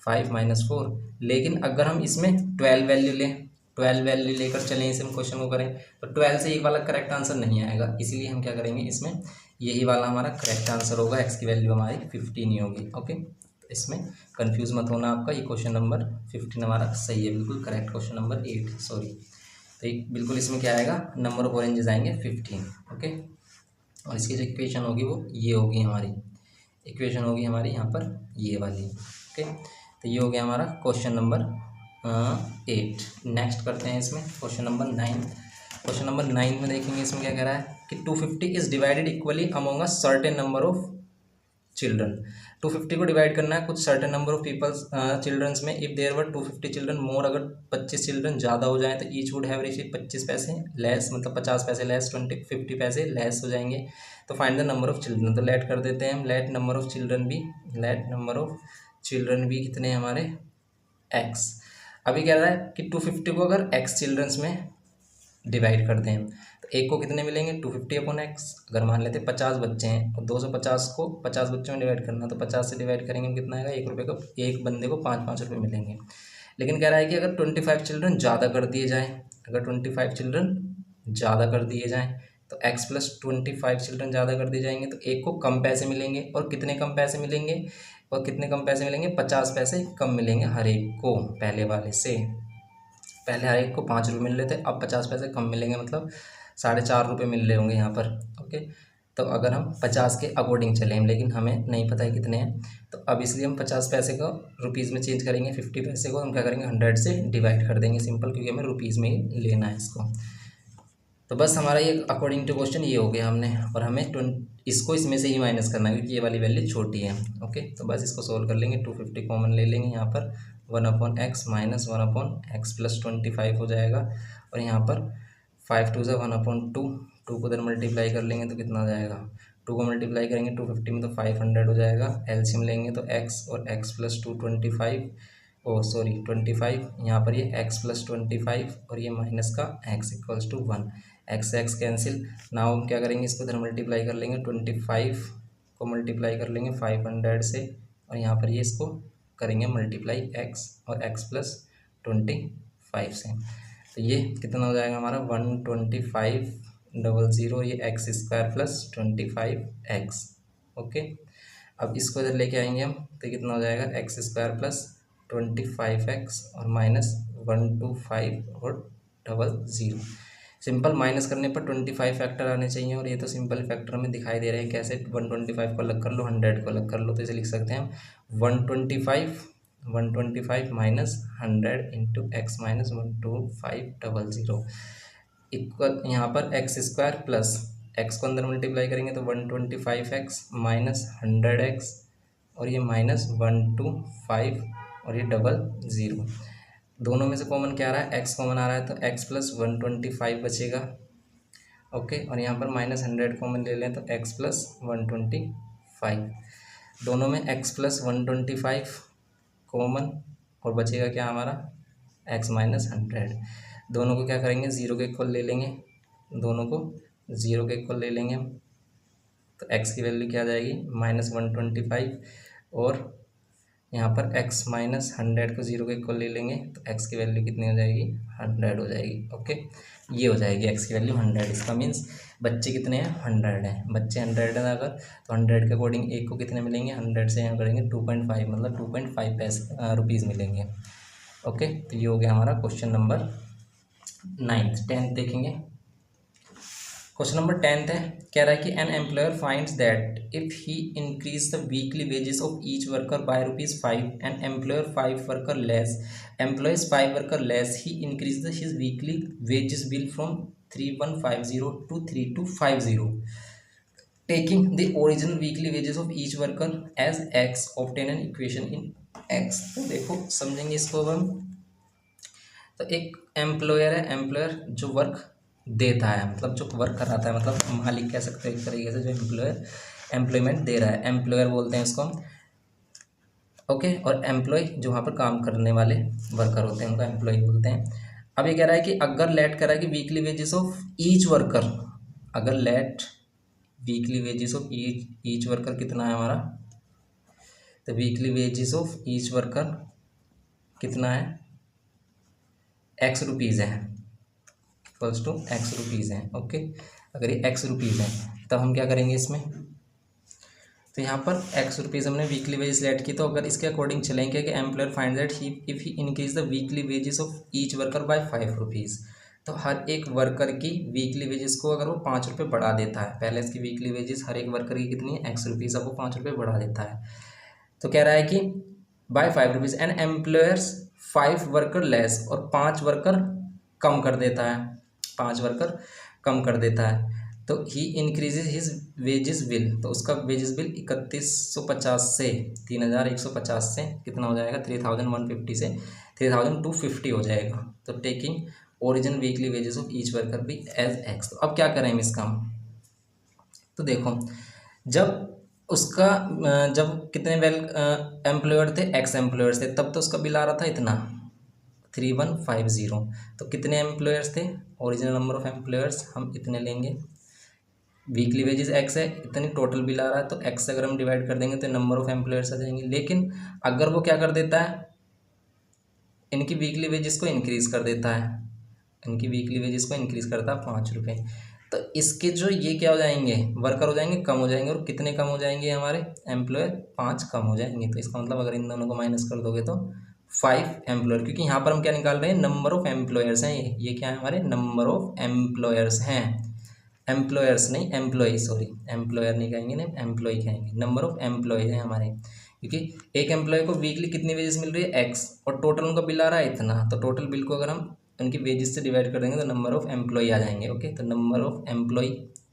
5 माइनस 4। लेकिन अगर हम इसमें 12 वैल्यू लें, 12 वैल्यू लेकर चलें इसे हम क्वेश्चन को करें, तो 12 से एक वाला करेक्ट आंसर नहीं आएगा, इसीलिए हम क्या करेंगे इसमें यही वाला हमारा करेक्ट आंसर होगा, एक्स की वैल्यू हमारी 15 ही होगी। ओके, तो इसमें कंफ्यूज मत होना आपका, ये क्वेश्चन नंबर 15 हमारा सही है, बिल्कुल करेक्ट क्वेश्चन नंबर 8 सॉरी। तो बिल्कुल इसमें क्या आएगा, नंबर ऑफ ऑरेंजेस आएंगे 15। ओके, और इसकी जो इक्वेशन होगी वो ये होगी हमारी, इक्वेशन होगी हमारी यहाँ पर ये वाली। ओके, तो ये हो गया हमारा क्वेश्चन नंबर 8। नेक्स्ट करते हैं इसमें क्वेश्चन नंबर 9। क्वेश्चन नंबर 9 में देखेंगे इसमें क्या कह रहा है कि 250 is divided equally among a certain number of children. 250 को डिवाइड करना है कुछ certain number of peoples childrens में। If there were 250 children more, अगर 25 चिल्ड्रन ज़्यादा हो जाएं तो ईच वुड हैव रिसीव 25 पैसे लेस, मतलब 50 पैसे लेस, 50 पैसे लेस हो जाएंगे। तो find the number of children, तो लेट कर देते हैं हम, लेट नंबर ऑफ चिल्ड्रन भी, लेट नंबर ऑफ चिल्ड्रन भी कितने हैं हमारे x। अभी कह रहा है कि 250 को अगर x चिल्ड्रंस में डिवाइड करते हैं तो एक को कितने मिलेंगे 250/x। अगर मान लेते 50 बच्चे हैं और 250 को 50 बच्चों में डिवाइड करना, तो 50 से डिवाइड करेंगे कितना आएगा, 1 रुपये का, एक बंदे को 5 रुपये मिलेंगे। लेकिन कह रहा है कि अगर 25 चिल्ड्रन ज़्यादा कर दिए जाएँ, अगर 25 चिल्ड्रन ज़्यादा कर दिए जाएँ तो x प्लस 25 चिल्ड्रन ज़्यादा कर दिए जाएंगे तो एक को कम पैसे मिलेंगे, और कितने कम पैसे मिलेंगे, और कितने कम पैसे मिलेंगे 50 पैसे कम मिलेंगे हर एक को पहले वाले से। पहले हर एक को 5 रुपये मिल रहे थे, अब 50 पैसे कम मिलेंगे, मतलब 4.5 रुपये मिल रहे होंगे यहाँ पर। ओके, तो अगर हम 50 के अकॉर्डिंग चलें, लेकिन हमें नहीं पता है कितने हैं, तो अब इसलिए हम 50 पैसे को रुपीज़ में चेंज करेंगे, 50 पैसे को हम क्या करेंगे 100 से डिवाइड कर देंगे सिंपल, क्योंकि हमें रुपीज़ में ही लेना है इसको। तो बस हमारा ये अकॉर्डिंग टू क्वेश्चन ये हो गया हमने, और हमें इसको इसमें से ही माइनस करना है क्योंकि ये वाली वैल्यू छोटी है। ओके, तो बस इसको सोल्व कर लेंगे, 250 कॉमन ले लेंगे यहाँ पर, 1/x माइनस 1/x प्लस 25 हो जाएगा। और यहाँ पर 5 2 1/2, 2 को इधर मल्टीप्लाई कर लेंगे तो कितना हो जाएगा, 2 को मल्टीप्लाई करेंगे 250 में तो 500 हो जाएगा। एलसीएम लेंगे तो x और x प्लस 2 25, ओ सॉरी 25, यहाँ पर ये x प्लस 25 और ये माइनस का x equals to 1, x cancel. Now हम क्या करेंगे, इसको इधर मल्टीप्लाई कर लेंगे, 25 को मल्टीप्लाई कर लेंगे 500 से, और यहाँ पर ये इसको करेंगे मल्टीप्लाई x और x प्लस 25 से। तो ये कितना हो जाएगा हमारा 125,000, ये x square plus 25x। Okay, अब इसको इधर लेके आएंगे हम तो कितना हो जाएगा एक्स स्क्वायर प्लस 25x और माइनस 125 और 00। सिंपल माइनस करने पर 25 फैक्टर आने चाहिए, और ये तो सिंपल फैक्टर में दिखाई दे रहे हैं। कैसे, 125 को अलग कर लो, 100 को अलग कर लो, तो इसे लिख सकते हैं हम 125 minus 100 into x minus 12500 equal, यहाँ पर एक्स स्क्वायर प्लस एक्स को अंदर मल्टीप्लाई करेंगे तो 125x माइनस 100x और ये माइनस 125 और ये 00। दोनों में से कॉमन क्या आ रहा है, x कॉमन आ रहा है तो x प्लस 125 बचेगा। ओके, और यहाँ पर माइनस 100 कॉमन ले लें तो x प्लस 125। दोनों में x प्लस 125 कॉमन और बचेगा क्या हमारा x माइनस 100। दोनों को क्या करेंगे, ज़ीरो के इक्वल ले लेंगे, दोनों को ज़ीरो के इक्वल ले लेंगे तो x की वैल्यू क्या आ जाएगी माइनस 125, और यहाँ पर x माइनस 100 को ज़ीरो के इक्वल ले लेंगे तो x की वैल्यू कितनी हो जाएगी 100 हो जाएगी। ओके, ये हो जाएगी x की वैल्यू 100। इसका मीन्स बच्चे कितने हैं 100 हैं, बच्चे 100 हैं अगर, तो 100 के अकॉर्डिंग एक को कितने मिलेंगे, 100 से यहाँ करेंगे 2.5 मतलब 2.5 रुपीज़ मिलेंगे। ओके, तो ये हो गया हमारा क्वेश्चन नंबर 9th। 10th देखेंगे। क्वेश्चन नंबर 10th है, कह रहा है कि an employer finds that if he increase the weekly wages of each worker by ₹5 and employer 5 worker less, employs 5 worker less, he increase the his weekly wages bill from 3150 to 3250, taking the original weekly wages of each worker as x, obtain an equation in x. तो देखो समझेंगे इसको अब हम। तो एक employer है, employer जो वर्क देता है, मतलब जो वर्क कराता है, मतलब मालिक कह सकते हैं एक तरीके से, जो एम्प्लॉयर एम्प्लॉयमेंट दे रहा है, एम्प्लॉयर बोलते हैं इसको। ओके, और एम्प्लॉय जो वहाँ पर काम करने वाले वर्कर होते हैं उनको एम्प्लॉय बोलते हैं। अब ये कह रहा है कि अगर लेट कह रहा है कि weekly wages of each worker, अगर let weekly wages of each worker कितना है हमारा, तो weekly wages of each worker कितना है, एक्स रुपीज़ है, इक्वल्स टू एक्स रुपीज़ है। ओके, अगर ये एक्स रुपीज़ है तब हम क्या करेंगे इसमें, तो यहाँ पर एक्स रुपीज़ हमने वीकली वेजेस लेट की, तो अगर इसके अकॉर्डिंग चलेंगे कि employer find that he if he increase the weekly wages of each worker by 5 rupees, तो हर एक वर्कर की वीकली वेजेस को अगर वो 5 रुपये बढ़ा देता है, पहले इसकी वीकली वेजेस हर एक वर्कर की कितनी है एक्स रुपीज़, अब वो 5 रुपये बढ़ा देता है, तो कह रहा है कि by 5 rupees and employers 5 worker less, और 5 वर्कर कम कर देता है, 5 वर्कर कम कर देता है, तो ही इंक्रीजेज हिज वेजेस बिल, तो उसका वेजेस बिल 3150 से 3150 से कितना हो जाएगा 3150 से 3250 हो जाएगा। तो taking original weekly wages of each worker भी एज एक्स। तो अब क्या करें हम इसका, तो देखो जब उसका जब कितने एम्प्लॉयर थे, एक्स एम्प्लॉयर्स थे, तब तो उसका बिल आ रहा था इतना 3150, तो कितने एम्प्लॉयर्स थे, ओरिजिनल नंबर ऑफ एम्प्लॉयर्स हम इतने लेंगे, वीकली वेजेस एक्स है, इतनी टोटल बिल आ रहा है, तो एक्स अगर हम डिवाइड कर देंगे तो नंबर ऑफ एम्प्लॉयर्स आ जाएंगे। लेकिन अगर वो क्या कर देता है, इनकी वीकली वेजेस को इंक्रीज़ कर देता है, इनकी वीकली वेजेस को इंक्रीज़ करता है 5 रुपये, तो इसके जो ये क्या हो जाएंगे, वर्कर हो जाएंगे, कम हो जाएंगे, और कितने कम हो जाएंगे हमारे एम्प्लॉयर, 5 कम हो जाएंगे। तो इसका मतलब अगर इन दोनों को माइनस कर दोगे तो 5 एम्प्लॉयर, क्योंकि यहाँ पर हम क्या निकाल रहे हैं, नंबर ऑफ एम्प्लॉयर्स हैं, ये क्या है हमारे नंबर ऑफ एम्प्लॉयर्स हैं, एम्प्लॉयर्स नहीं एम्प्लॉय, सॉरी एम्प्लॉयर नहीं कहेंगे ना, एम्प्लॉय कहेंगे, नंबर ऑफ एम्प्लॉय हैं हमारे, क्योंकि एक एम्प्लॉय को वीकली कितनी वेजेस मिल रही है एक्स, और टोटल उनका बिल आ रहा है इतना, तो टोटल बिल को अगर हम उनकी वेजेस से डिवाइड कर देंगे तो नंबर ऑफ एम्प्लॉय आ जाएंगे। ओके, तो नंबर ऑफ एम्प्लॉय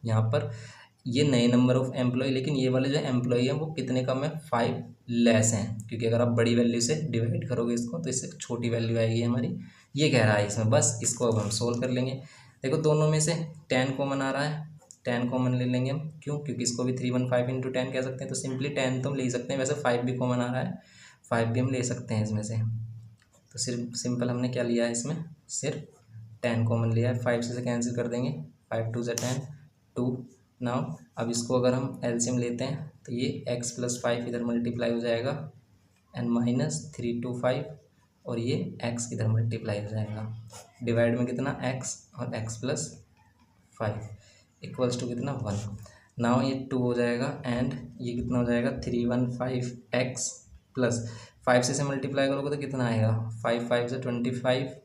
यहाँ पर ये नए नंबर ऑफ एम्प्लॉय, लेकिन ये वाले जो एम्प्लॉय हैं वो कितने कम है, 5 लेस हैं, क्योंकि अगर आप बड़ी वैल्यू से डिवाइड करोगे इसको तो इससे छोटी वैल्यू आएगी हमारी। ये कह रहा है इसमें, बस इसको अब हम सोल्व कर लेंगे। देखो दोनों में से 10 कॉमन आ रहा है, 10 कॉमन ले लेंगे हम, क्यों, क्योंकि इसको भी 315 इंटू 10 कह सकते हैं, तो सिंपली 10 तो हम ले सकते हैं, वैसे 5 भी कॉमन आ रहा है, 5 भी हम ले सकते हैं इसमें से। तो सिर्फ सिंपल हमने क्या लिया है इसमें, सिर्फ 10 कॉमन लिया है, 5 से कैंसिल कर देंगे, 5 2 10 2। नाउ अब इसको अगर हम एलसीएम लेते हैं तो ये x + 5 इधर मल्टीप्लाई हो जाएगा एंड -3 2 5, और ये x इधर मल्टीप्लाई हो जाएगा, डिवाइड में कितना x और x + 5 इक्वल्स टू कितना 1। नाउ ये 2 हो जाएगा एंड ये कितना हो जाएगा 315x प्लस 5 से मल्टीप्लाई करोगे तो कितना आएगा, 5 5 से 25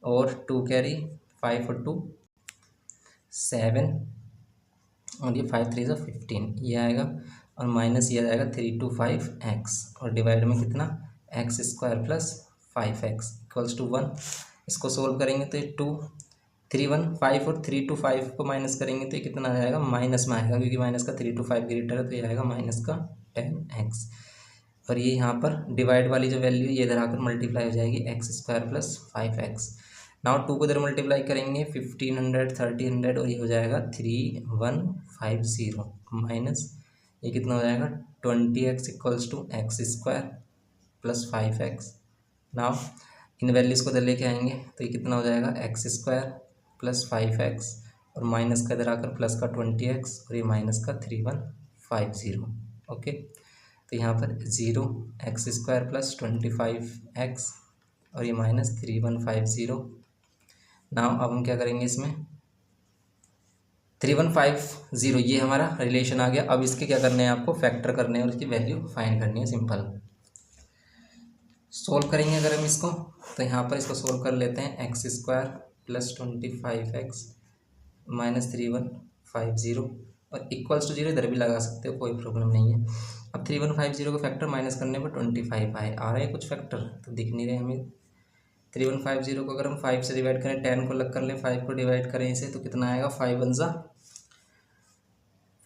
और 2 कैरी, 5 और 2 7, और ये 5 3 से 15 ये आएगा, और माइनस ये आ जाएगा 325x, और डिवाइड में कितना x² + 5x इक्वल्स टू 1। इसको सोल्व करेंगे तो ये 2 3 1 5 और 3 2 5 को माइनस करेंगे तो ये कितना आ जाएगा, माइनस में आएगा, क्योंकि माइनस का 3 2 5 ग्रेटर है, तो ये आएगा माइनस का 10x। और ये यहाँ पर डिवाइड वाली जो वैल्यू है ये इधर आकर मल्टीप्लाई हो जाएगी x² + 5x। नाउ 2 को इधर मल्टीप्लाई करेंगे 1500 1300, और ये हो जाएगा 3150 माइनस ये कितना हो जाएगा 20x equals to x² + 5x। Now इन वैल्यूज़ को इधर लेके आएंगे तो ये कितना हो जाएगा x² + 5x, और माइनस का इधर आकर प्लस का 20x, और ये माइनस का 3150। ओके, तो यहाँ पर 0 x² + 25x, और ये माइनस 3150। नाउ अब हम क्या करेंगे इसमें 3150 ये हमारा रिलेशन आ गया। अब इसके क्या करने हैं, आपको फैक्टर करने हैं और इसकी वैल्यू फाइंड करनी है। सिंपल सोल्व करेंगे अगर हम इसको, तो यहाँ पर इसको सोल्व कर लेते हैं। x² + 25x माइनस 3150 और इक्वल्स टू 0 इधर भी लगा सकते हो, कोई प्रॉब्लम नहीं है। अब 3150 को फैक्टर माइनस करने पर 25 आए, आ रहे हैं कुछ फैक्टर तो दिख नहीं रहे हमें। 3150 को अगर हम 5 से डिवाइड करें, 10 को अलग कर लें, 5 को डिवाइड करें इसे, तो कितना आएगा 5 1 ज़ा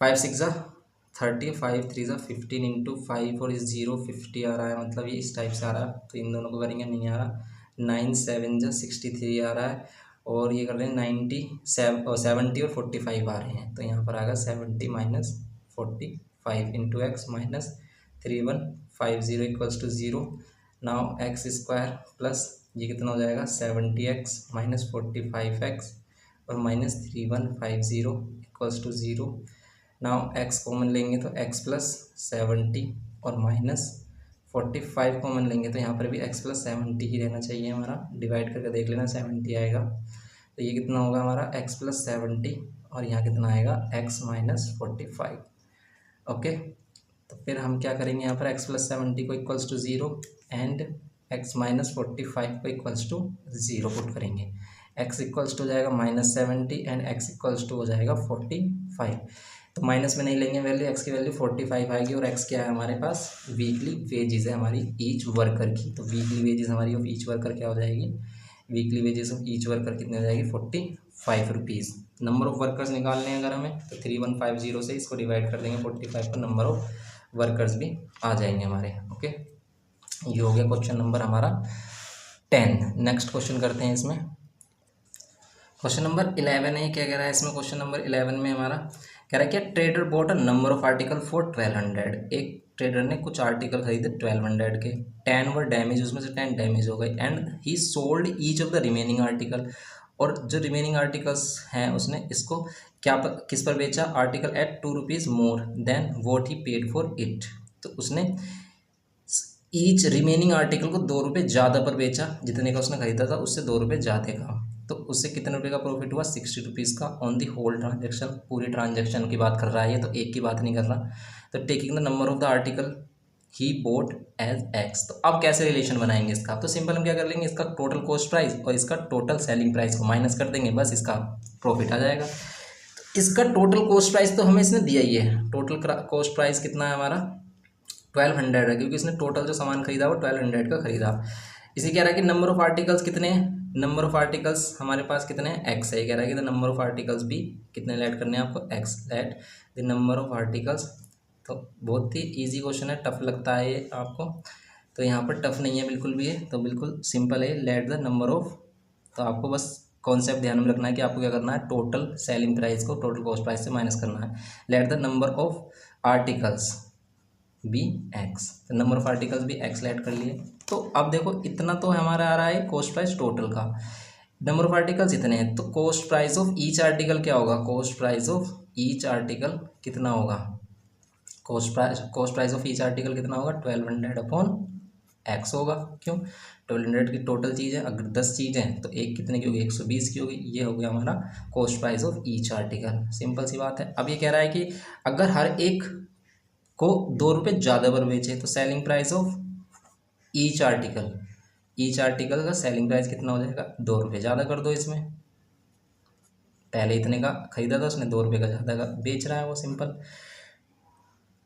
5 6 ज़ा 30, 5 3 ज़ा 15 इंटू 5 और 0 50 आ रहा है, मतलब ये इस टाइप से आ रहा है। तो इन दोनों को करेंगे, नहीं आ रहा। 9 7 ज़ा 63 आ रहा है, और ये कर रहे हैं 90 70 और 45 आ रहे हैं। तो यहाँ पर आएगा 70 minus 45 into x minus 3150 equals to 0। Now x² plus ये कितना हो जाएगा 70x माइनस 45x और minus 3150 equals to 0। Now x common लेंगे तो x प्लस 70 और माइनस 45 कॉमन लेंगे तो यहाँ पर भी x प्लस 70 ही रहना चाहिए हमारा। डिवाइड करके देख लेना 70 आएगा, तो ये कितना होगा हमारा x प्लस 70 और यहाँ कितना आएगा x माइनस 45। ओके, तो फिर हम क्या करेंगे यहाँ पर x प्लस 70 को equals to 0 and x minus 45 को इक्वल्स टू 0 पुट करेंगे। x इक्वल्स टू हो जाएगा minus 70 and x equals to हो जाएगा 45। तो माइनस में नहीं लेंगे वैल्यू, x की वैल्यू 45 आएगी। और x क्या है हमारे पास, वीकली वेजेस है हमारी ईच वर्कर की। तो वीकली वेजेस हमारी ऑफ ईच वर्कर क्या हो जाएगी, weekly wages of each worker कितनी हो जाएगी 45 रुपीज़। नंबर ऑफ वर्कर्स निकालने हैं अगर हमें, तो 3150 से इसको डिवाइड कर देंगे 45 पर, नंबर ऑफ वर्कर्स भी आ जाएंगे हमारे। ओके, ये हो गया क्वेश्चन नंबर हमारा 10। नेक्स्ट क्वेश्चन करते हैं इसमें। क्वेश्चन नंबर 11 है, क्या कह रहा है इसमें। क्वेश्चन नंबर 11 में हमारा कह रहा है क्या, trader bought a number of article for 1200। एक ट्रेडर ने कुछ आर्टिकल खरीदे 1200 के, 10 वर डैमेज, उसमें से 10 डैमेज हो गए, and he sold each of the remaining article. और जो रिमेनिंग आर्टिकल्स हैं उसने इसको किस पर बेचा, article at 2 rupees more than what he paid for it. तो उसने ईच रिमेनिंग आर्टिकल को 2 रुपये ज़्यादा पर बेचा, जितने का उसने खरीदा था उससे 2 रुपये ज़्यादा का। तो उससे कितने रुपये का प्रॉफिट हुआ, 60 रुपीज़ का ऑन दी होल ट्रांजेक्शन। पूरी ट्रांजेक्शन की बात कर रहा है ये, तो एक की बात नहीं कर रहा। तो taking the number of the article he bought as x. तो अब कैसे रिलेशन बनाएंगे इसका, तो सिंपल हम क्या कर लेंगे, इसका टोटल कॉस्ट प्राइस और इसका टोटल सेलिंग प्राइस को माइनस कर देंगे, बस इसका प्रॉफिट आ जाएगा। तो इसका टोटल कॉस्ट प्राइस तो हमें इसने दिया ही है। टोटल कॉस्ट प्राइस कितना है हमारा 1200 है, क्योंकि इसने टोटल जो सामान खरीदा वो 1200 का खरीदा। इसी कह रहा है कि नंबर ऑफ आर्टिकल्स कितने हैं नंबर ऑफ आर्टिकल्स हमारे पास कितने हैं, एक्स है, कह रहा है कि द नंबर ऑफ आर्टिकल्स भी कितने ऐड करने हैं आपको, x, late the number of articles. तो बहुत ही इजी क्वेश्चन है, टफ लगता है ये आपको, तो यहाँ पर टफ नहीं है बिल्कुल भी है, तो बिल्कुल सिंपल है, लेट द नंबर ऑफ। तो आपको बस कॉन्सेप्ट ध्यान में रखना है कि आपको क्या करना है, टोटल सेलिंग प्राइस को टोटल कॉस्ट प्राइस से माइनस करना है। Let the number of articles be x, तो नंबर ऑफ आर्टिकल्स भी एक्स लेट कर लिए। तो अब देखो इतना तो हमारा आ रहा है कॉस्ट प्राइस टोटल का, नंबर ऑफ आर्टिकल्स इतने हैं, तो cost price of each article क्या होगा, cost price of each article कितना होगा, cost price of each article कितना होगा, 1200 अपॉन एक्स होगा। क्यों, 1200 की टोटल चीज़ है, अगर 10 चीज़ें हैं तो एक कितने की होगी, 120 की होगी। ये हो गया हमारा cost price of each article, simple सी बात है। अब ये कह रहा है कि अगर हर एक को 2 रुपये ज़्यादा पर बेचे तो selling price of each article, each article का सेलिंग प्राइस कितना हो जाएगा, 2 रुपये ज़्यादा कर दो इसमें, पहले इतने का खरीदा था उसने, 2 रुपये का ज़्यादा का बेच रहा है वो, सिंपल।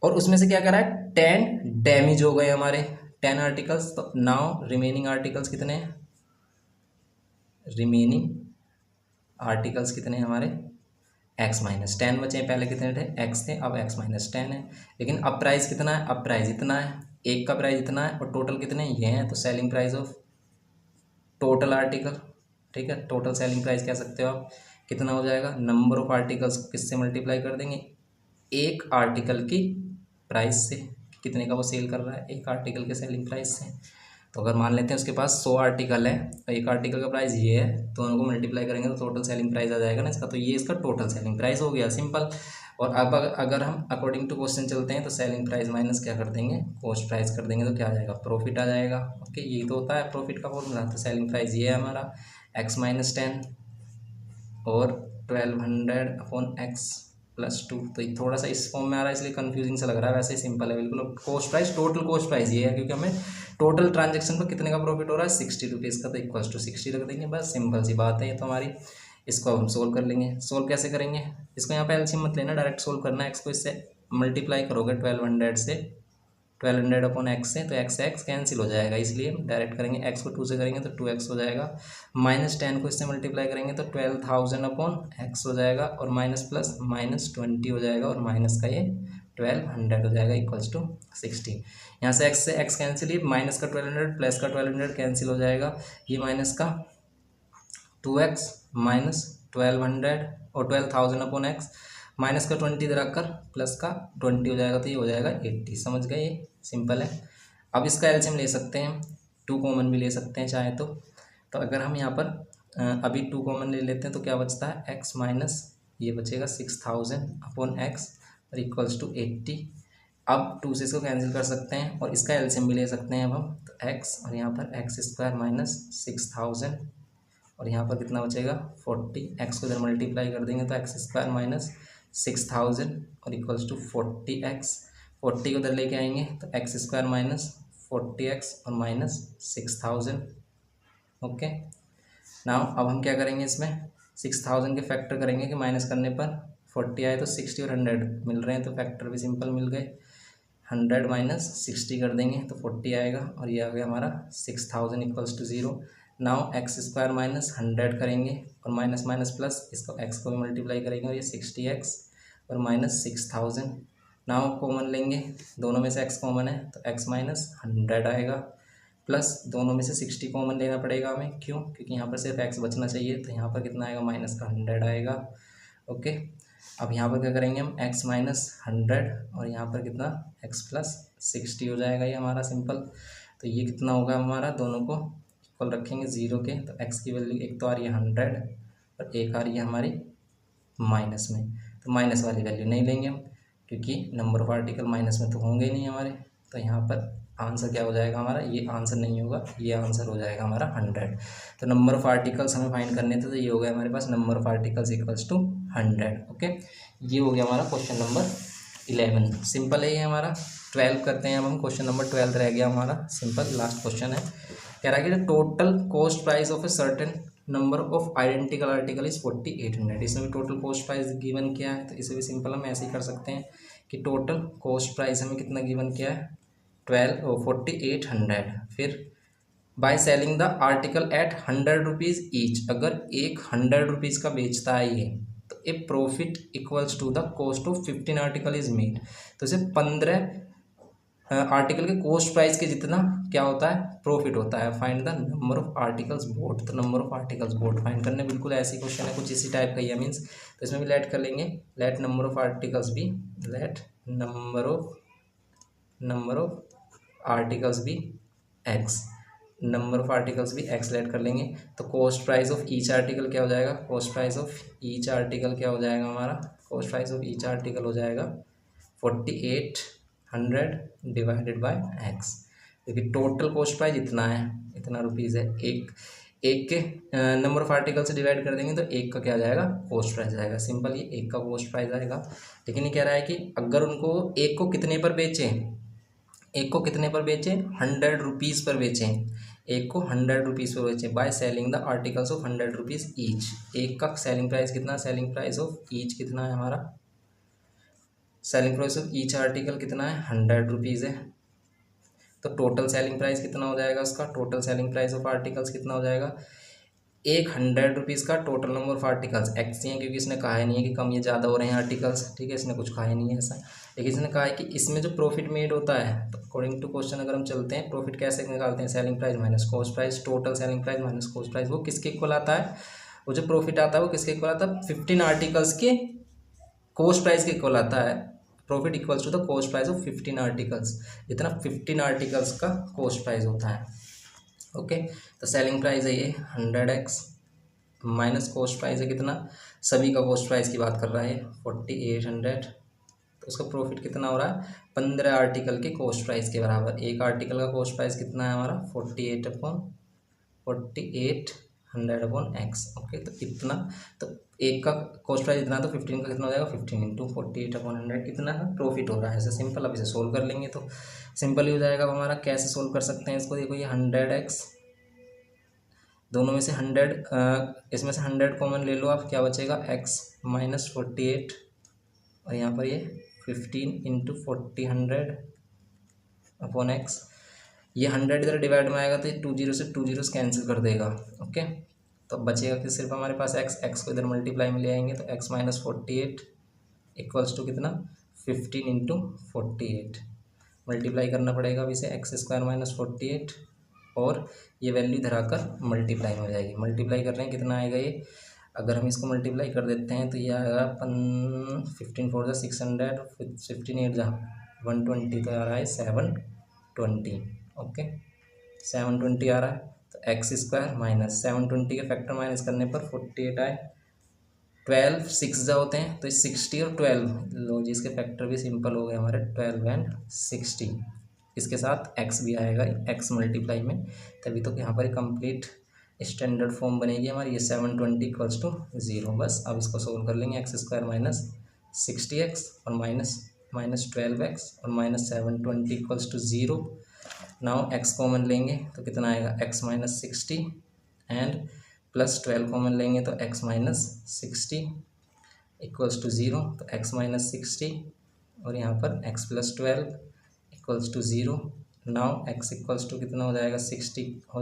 और उसमें से क्या कर रहा है, 10 डैमेज हो गए हमारे, 10 आर्टिकल्स। तो नाउ रिमेनिंग आर्टिकल्स कितने हैं, रिमेनिंग आर्टिकल्स कितने हैं हमारे, एक्स माइनस 10 बचे हैं, पहले कितने थे, एक्स थे, अब एक्स माइनस 10 है। लेकिन अब प्राइस कितना है, अब प्राइस इतना है, एक का प्राइस इतना है और टोटल कितने ये हैं, तो selling price of total article, ठीक है, टोटल सेलिंग प्राइस कह सकते हो आप, कितना हो जाएगा, नंबर ऑफ आर्टिकल्स को किससे मल्टीप्लाई कर देंगे, एक आर्टिकल की प्राइस से, कितने का वो सेल कर रहा है, एक आर्टिकल के सेलिंग प्राइस से। तो अगर मान लेते हैं उसके पास 100 आर्टिकल है, तो एक आर्टिकल का प्राइस ये है, दोनों को मल्टीप्लाई करेंगे तो टोटल सेलिंग प्राइस आ जाएगा ना इसका, तो ये इसका टोटल सेलिंग प्राइस हो गया, सिंपल। और अब अगर हम अकॉर्डिंग टू क्वेश्चन चलते हैं तो सेलिंग प्राइस माइनस क्या कर देंगे, कॉस्ट प्राइस कर देंगे, तो क्या आ जाएगा, प्रॉफिट आ जाएगा। ओके, ये तो होता है प्रॉफिट का फॉर्मूला। तो सेलिंग प्राइस ये है हमारा एक्स माइनस 10 और 1200 अपॉन एक्स प्लस 2। तो ये थोड़ा सा इस फॉर्म में आ रहा है इसलिए कंफ्यूजिंग सा लग रहा है, वैसे ही सिंपल है बिल्कुल। Cost price, total cost price ये है, क्योंकि हमें टोटल ट्रांजेक्शन पर कितने का प्रॉफिट हो रहा है, 60 रुपीज़ का, तो इक्वल टू 60 रख देंगे, बस सिंपल सी बात है ये तो हमारी। इसको अब हम सोल्व कर लेंगे, सोल्व कैसे करेंगे, इसको यहाँ पे एलसीएम मत लेना, डायरेक्ट सोल्व करना है। एक्स को इससे मल्टीप्लाई करोगे 1200 से, 1200 अपॉन एक्स से, तो एक्स से एक्स कैंसिल हो जाएगा, इसलिए डायरेक्ट करेंगे, एक्स को 2 से करेंगे तो 2x हो जाएगा, माइनस 10 को इससे मल्टीप्लाई करेंगे तो 12,000 अपॉन एक्स हो जाएगा, और माइनस प्लस माइनस 20 हो जाएगा, और माइनस का ये 1200 हो जाएगा इक्वल्स टू 60। यहाँ से एक्स कैंसिल, ये माइनस का 1200 प्लस का 1200 कैंसिल हो जाएगा, ये माइनस का 2x माइनस 1200 और 12,000 अपॉन एक्स, माइनस का 20 इधर आकर प्लस का 20 हो जाएगा, तो ये हो जाएगा 80। समझ गए, ये सिंपल है। अब इसका एलसीएम ले सकते हैं, 2 कॉमन भी ले सकते हैं चाहे तो अगर हम यहाँ पर अभी 2 कॉमन ले लेते हैं तो क्या बचता है, एक्स माइनस ये बचेगा 6000 अपॉन एक्स और इक्वल्स टू 80। अब 2 से इसको कैंसिल कर सकते हैं और इसका एलसीएम भी ले सकते हैं अब हम, तो एक्स और यहाँ पर एक्स स्क्वायर माइनस 6000 और यहाँ पर कितना बचेगा 40, एक्स को इधर मल्टीप्लाई कर देंगे तो एक्स स्क्वायर माइनस 6000 और इक्वल्स टू 40x, 40 को इधर लेके आएंगे तो एक्स स्क्वायर माइनस 40x और माइनस 6000। ओके, नाउ अब हम क्या करेंगे, इसमें 6000 के फैक्टर करेंगे कि माइनस करने पर 40 आए तो 60 और 100 मिल रहे हैं, तो फैक्टर भी सिंपल मिल गए, 100 माइनस 60 कर देंगे तो 40 आएगा, और ये आ गया हमारा 6000 equals to 0। Now x square minus 100 करेंगे और माइनस माइनस प्लस, इसको एक्स को भी मल्टीप्लाई करेंगे और ये 60x और माइनस 6000। नाउ कॉमन लेंगे, दोनों में से एक्स कॉमन है तो एक्स माइनस 100 आएगा, प्लस दोनों में से 60 कॉमन लेना पड़ेगा हमें, क्यों, क्योंकि यहाँ पर सिर्फ एक्स बचना चाहिए, तो यहाँ पर कितना आएगा, माइनस का 100 आएगा। ओके, अब यहाँ पर क्या करेंगे हम, एक्स माइनस 100 और यहाँ पर कितना, एक्स प्लस 60 हो जाएगा, ये हमारा सिंपल। तो ये कितना होगा हमारा, दोनों को इक्वल रखेंगे 0 के, तो एक्स की वैल्यू एक तो आ रही है 100 और एक आ रही है हमारी माइनस में, तो माइनस वाली वैल्यू नहीं लेंगे हम, क्योंकि नंबर ऑफ आर्टिकल माइनस में तो होंगे ही नहीं हमारे। तो यहाँ पर आंसर क्या हो जाएगा हमारा, ये आंसर नहीं होगा, ये आंसर हो जाएगा हमारा 100। तो नंबर ऑफ आर्टिकल्स हमें फाइंड करने थे, तो ये हो गया हमारे पास number of articles equals to 100। Okay, ये हो गया हमारा क्वेश्चन नंबर 11, सिंपल है ये हमारा। 12 करते हैं अब हम, क्वेश्चन नंबर 12 रह गया हमारा, सिंपल लास्ट क्वेश्चन है। कह रहा है कि total cost price of a certain number of identical article is 4800। इसमें भी टोटल कॉस्ट प्राइस गिवन किया है, तो इसे भी सिंपल हम ऐसे ही कर सकते हैं कि टोटल कॉस्ट प्राइस हमें कितना गिवन किया है, 4800, फिर by selling the article at 100 rupees each, अगर एक 100 रुपीज़ का बेचता है ये, तो a profit equals to the cost of 15 article is made. तो इसे 15 आर्टिकल के कॉस्ट प्राइस के जितना क्या होता है, प्रॉफिट होता है। Find the number of articles bought, तो number of articles bought find करने, बिल्कुल ऐसी क्वेश्चन है, कुछ इसी टाइप का ही है मीन्स। तो इसमें भी लेट कर लेंगे, लेट नंबर ऑफ आर्टिकल्स भी, लेट नंबर ऑफ आर्टिकल्स भी एक्स, नंबर ऑफ आर्टिकल्स भी एक्स लेट कर लेंगे। तो cost price of each article क्या हो जाएगा, cost price of each article क्या हो जाएगा हमारा, cost price of each article हो जाएगा 4800 डिवाइडेड बाय एक्स, क्योंकि टोटल कॉस्ट प्राइस इतना है, इतना रुपीज़ है। एक के नंबर ऑफ आर्टिकल से डिवाइड कर देंगे तो एक का क्या आ जाएगा, कॉस्ट प्राइस आएगा। सिंपल, ये एक का कॉस्ट प्राइस आएगा। लेकिन ये कह रहा है कि अगर उनको एक को कितने पर बेचें, एक को कितने पर बेचें, 100 रुपीज़ पर बेचें, एक को 100 रुपीज़ पर बेचें bye selling the articles of 100 rupees each. एक का सेलिंग प्राइस कितना, सेलिंग प्राइस ऑफ ईच कितना है हमारा, selling price of each article कितना है, 100 रुपीज़ है। तो टोटल सेलिंग प्राइस कितना हो जाएगा उसका, total selling price of articles कितना हो जाएगा, एक 100 रुपीज़ का total number of articles X ही है, क्योंकि इसने कहा ही नहीं है कि कम या ज़्यादा हो रहे हैं आर्टिकल्स, ठीक है, इसने कुछ कहा ही नहीं है ऐसा। लेकिन इसने कहा है कि इसमें जो प्रॉफिट मेड होता है, तो अकॉर्डिंग टू क्वेश्चन अगर हम चलते हैं, प्रॉफिट कैसे निकालते हैं, selling price minus cost price, total selling price minus cost price, वो किसके इक्वल आता है, वो जो प्रॉफिट आता है वो किसके इक्वल आता है, 15 आर्टिकल्स के कॉस्ट प्राइस के इक्वल आता है। Profit equals to the cost price of 15 articles, जितना 15 आर्टिकल्स का कॉस्ट प्राइस होता है। ओके, तो सेलिंग प्राइस है ये 100x माइनस कॉस्ट प्राइस है कितना, सभी का कॉस्ट प्राइस की बात कर रहा है 4800, तो उसका प्रॉफिट कितना हो रहा है, 15 आर्टिकल के कॉस्ट प्राइस के बराबर। एक आर्टिकल का कॉस्ट प्राइस कितना है हमारा, 48/x। ओके, तो इतना, तो एक का कॉस्ट प्राइस इतना, तो 15 का कितना हो जाएगा, 15 इंटू 48/100 कितना प्रॉफिट हो रहा है। ऐसे सिंपल, अब इसे सोल्व कर लेंगे तो सिंपल ही हो जाएगा हमारा। कैसे सोल्व कर सकते हैं इसको, देखो ये 100x, दोनों में से 100, इसमें से 100 कॉमन ले लो आप, क्या बचेगा x माइनस 48, और यहाँ पर ये 15 इंटू 40/100 ये 100 इधर डिवाइड में आएगा तो ये 2 जीरो से 2 जीरो कैंसिल कर देगा। ओके, तो बचेगा कि सिर्फ हमारे पास x को इधर मल्टीप्लाई में ले आएंगे तो x माइनस 48 इक्वल्स टू कितना, 15 इंटू 48, मल्टीप्लाई करना पड़ेगा अब इसे, x² माइनस 48, और ये वैल्यू इधर आकर मल्टीप्लाई हो जाएगी। मल्टीप्लाई कर रहे हैं, कितना आएगा ये, अगर हम इसको मल्टीप्लाई कर देते हैं तो ये आएगा 15 4 जा 600, 15 8 जा 120, तो आ रहा है 720। ओके, 720 आ रहा है, तो x² माइनस 720 के फैक्टर माइनस करने पर 48 आए, 12 6 जा होते हैं, तो 60 और 12 लो जी, इसके फैक्टर भी सिंपल हो गए हमारे, 12 एंड 60, इसके साथ x भी आएगा, x मल्टीप्लाई में, तभी तो यहाँ पर कंप्लीट स्टैंडर्ड फॉर्म बनेगी हमारी, ये 720 इक्वल्स टू 0। बस अब इसको सोल्व कर लेंगे, x² माइनस 60x और माइनस 12x और minus 720 equals to 0। Now x common लेंगे तो कितना आएगा, x minus 60 and plus 12 common लेंगे तो x माइनस 60 इक्वल्स टू 0, तो x माइनस 60 और यहाँ पर x plus 12 equals to 0। Now x equals to कितना हो जाएगा, 60 हो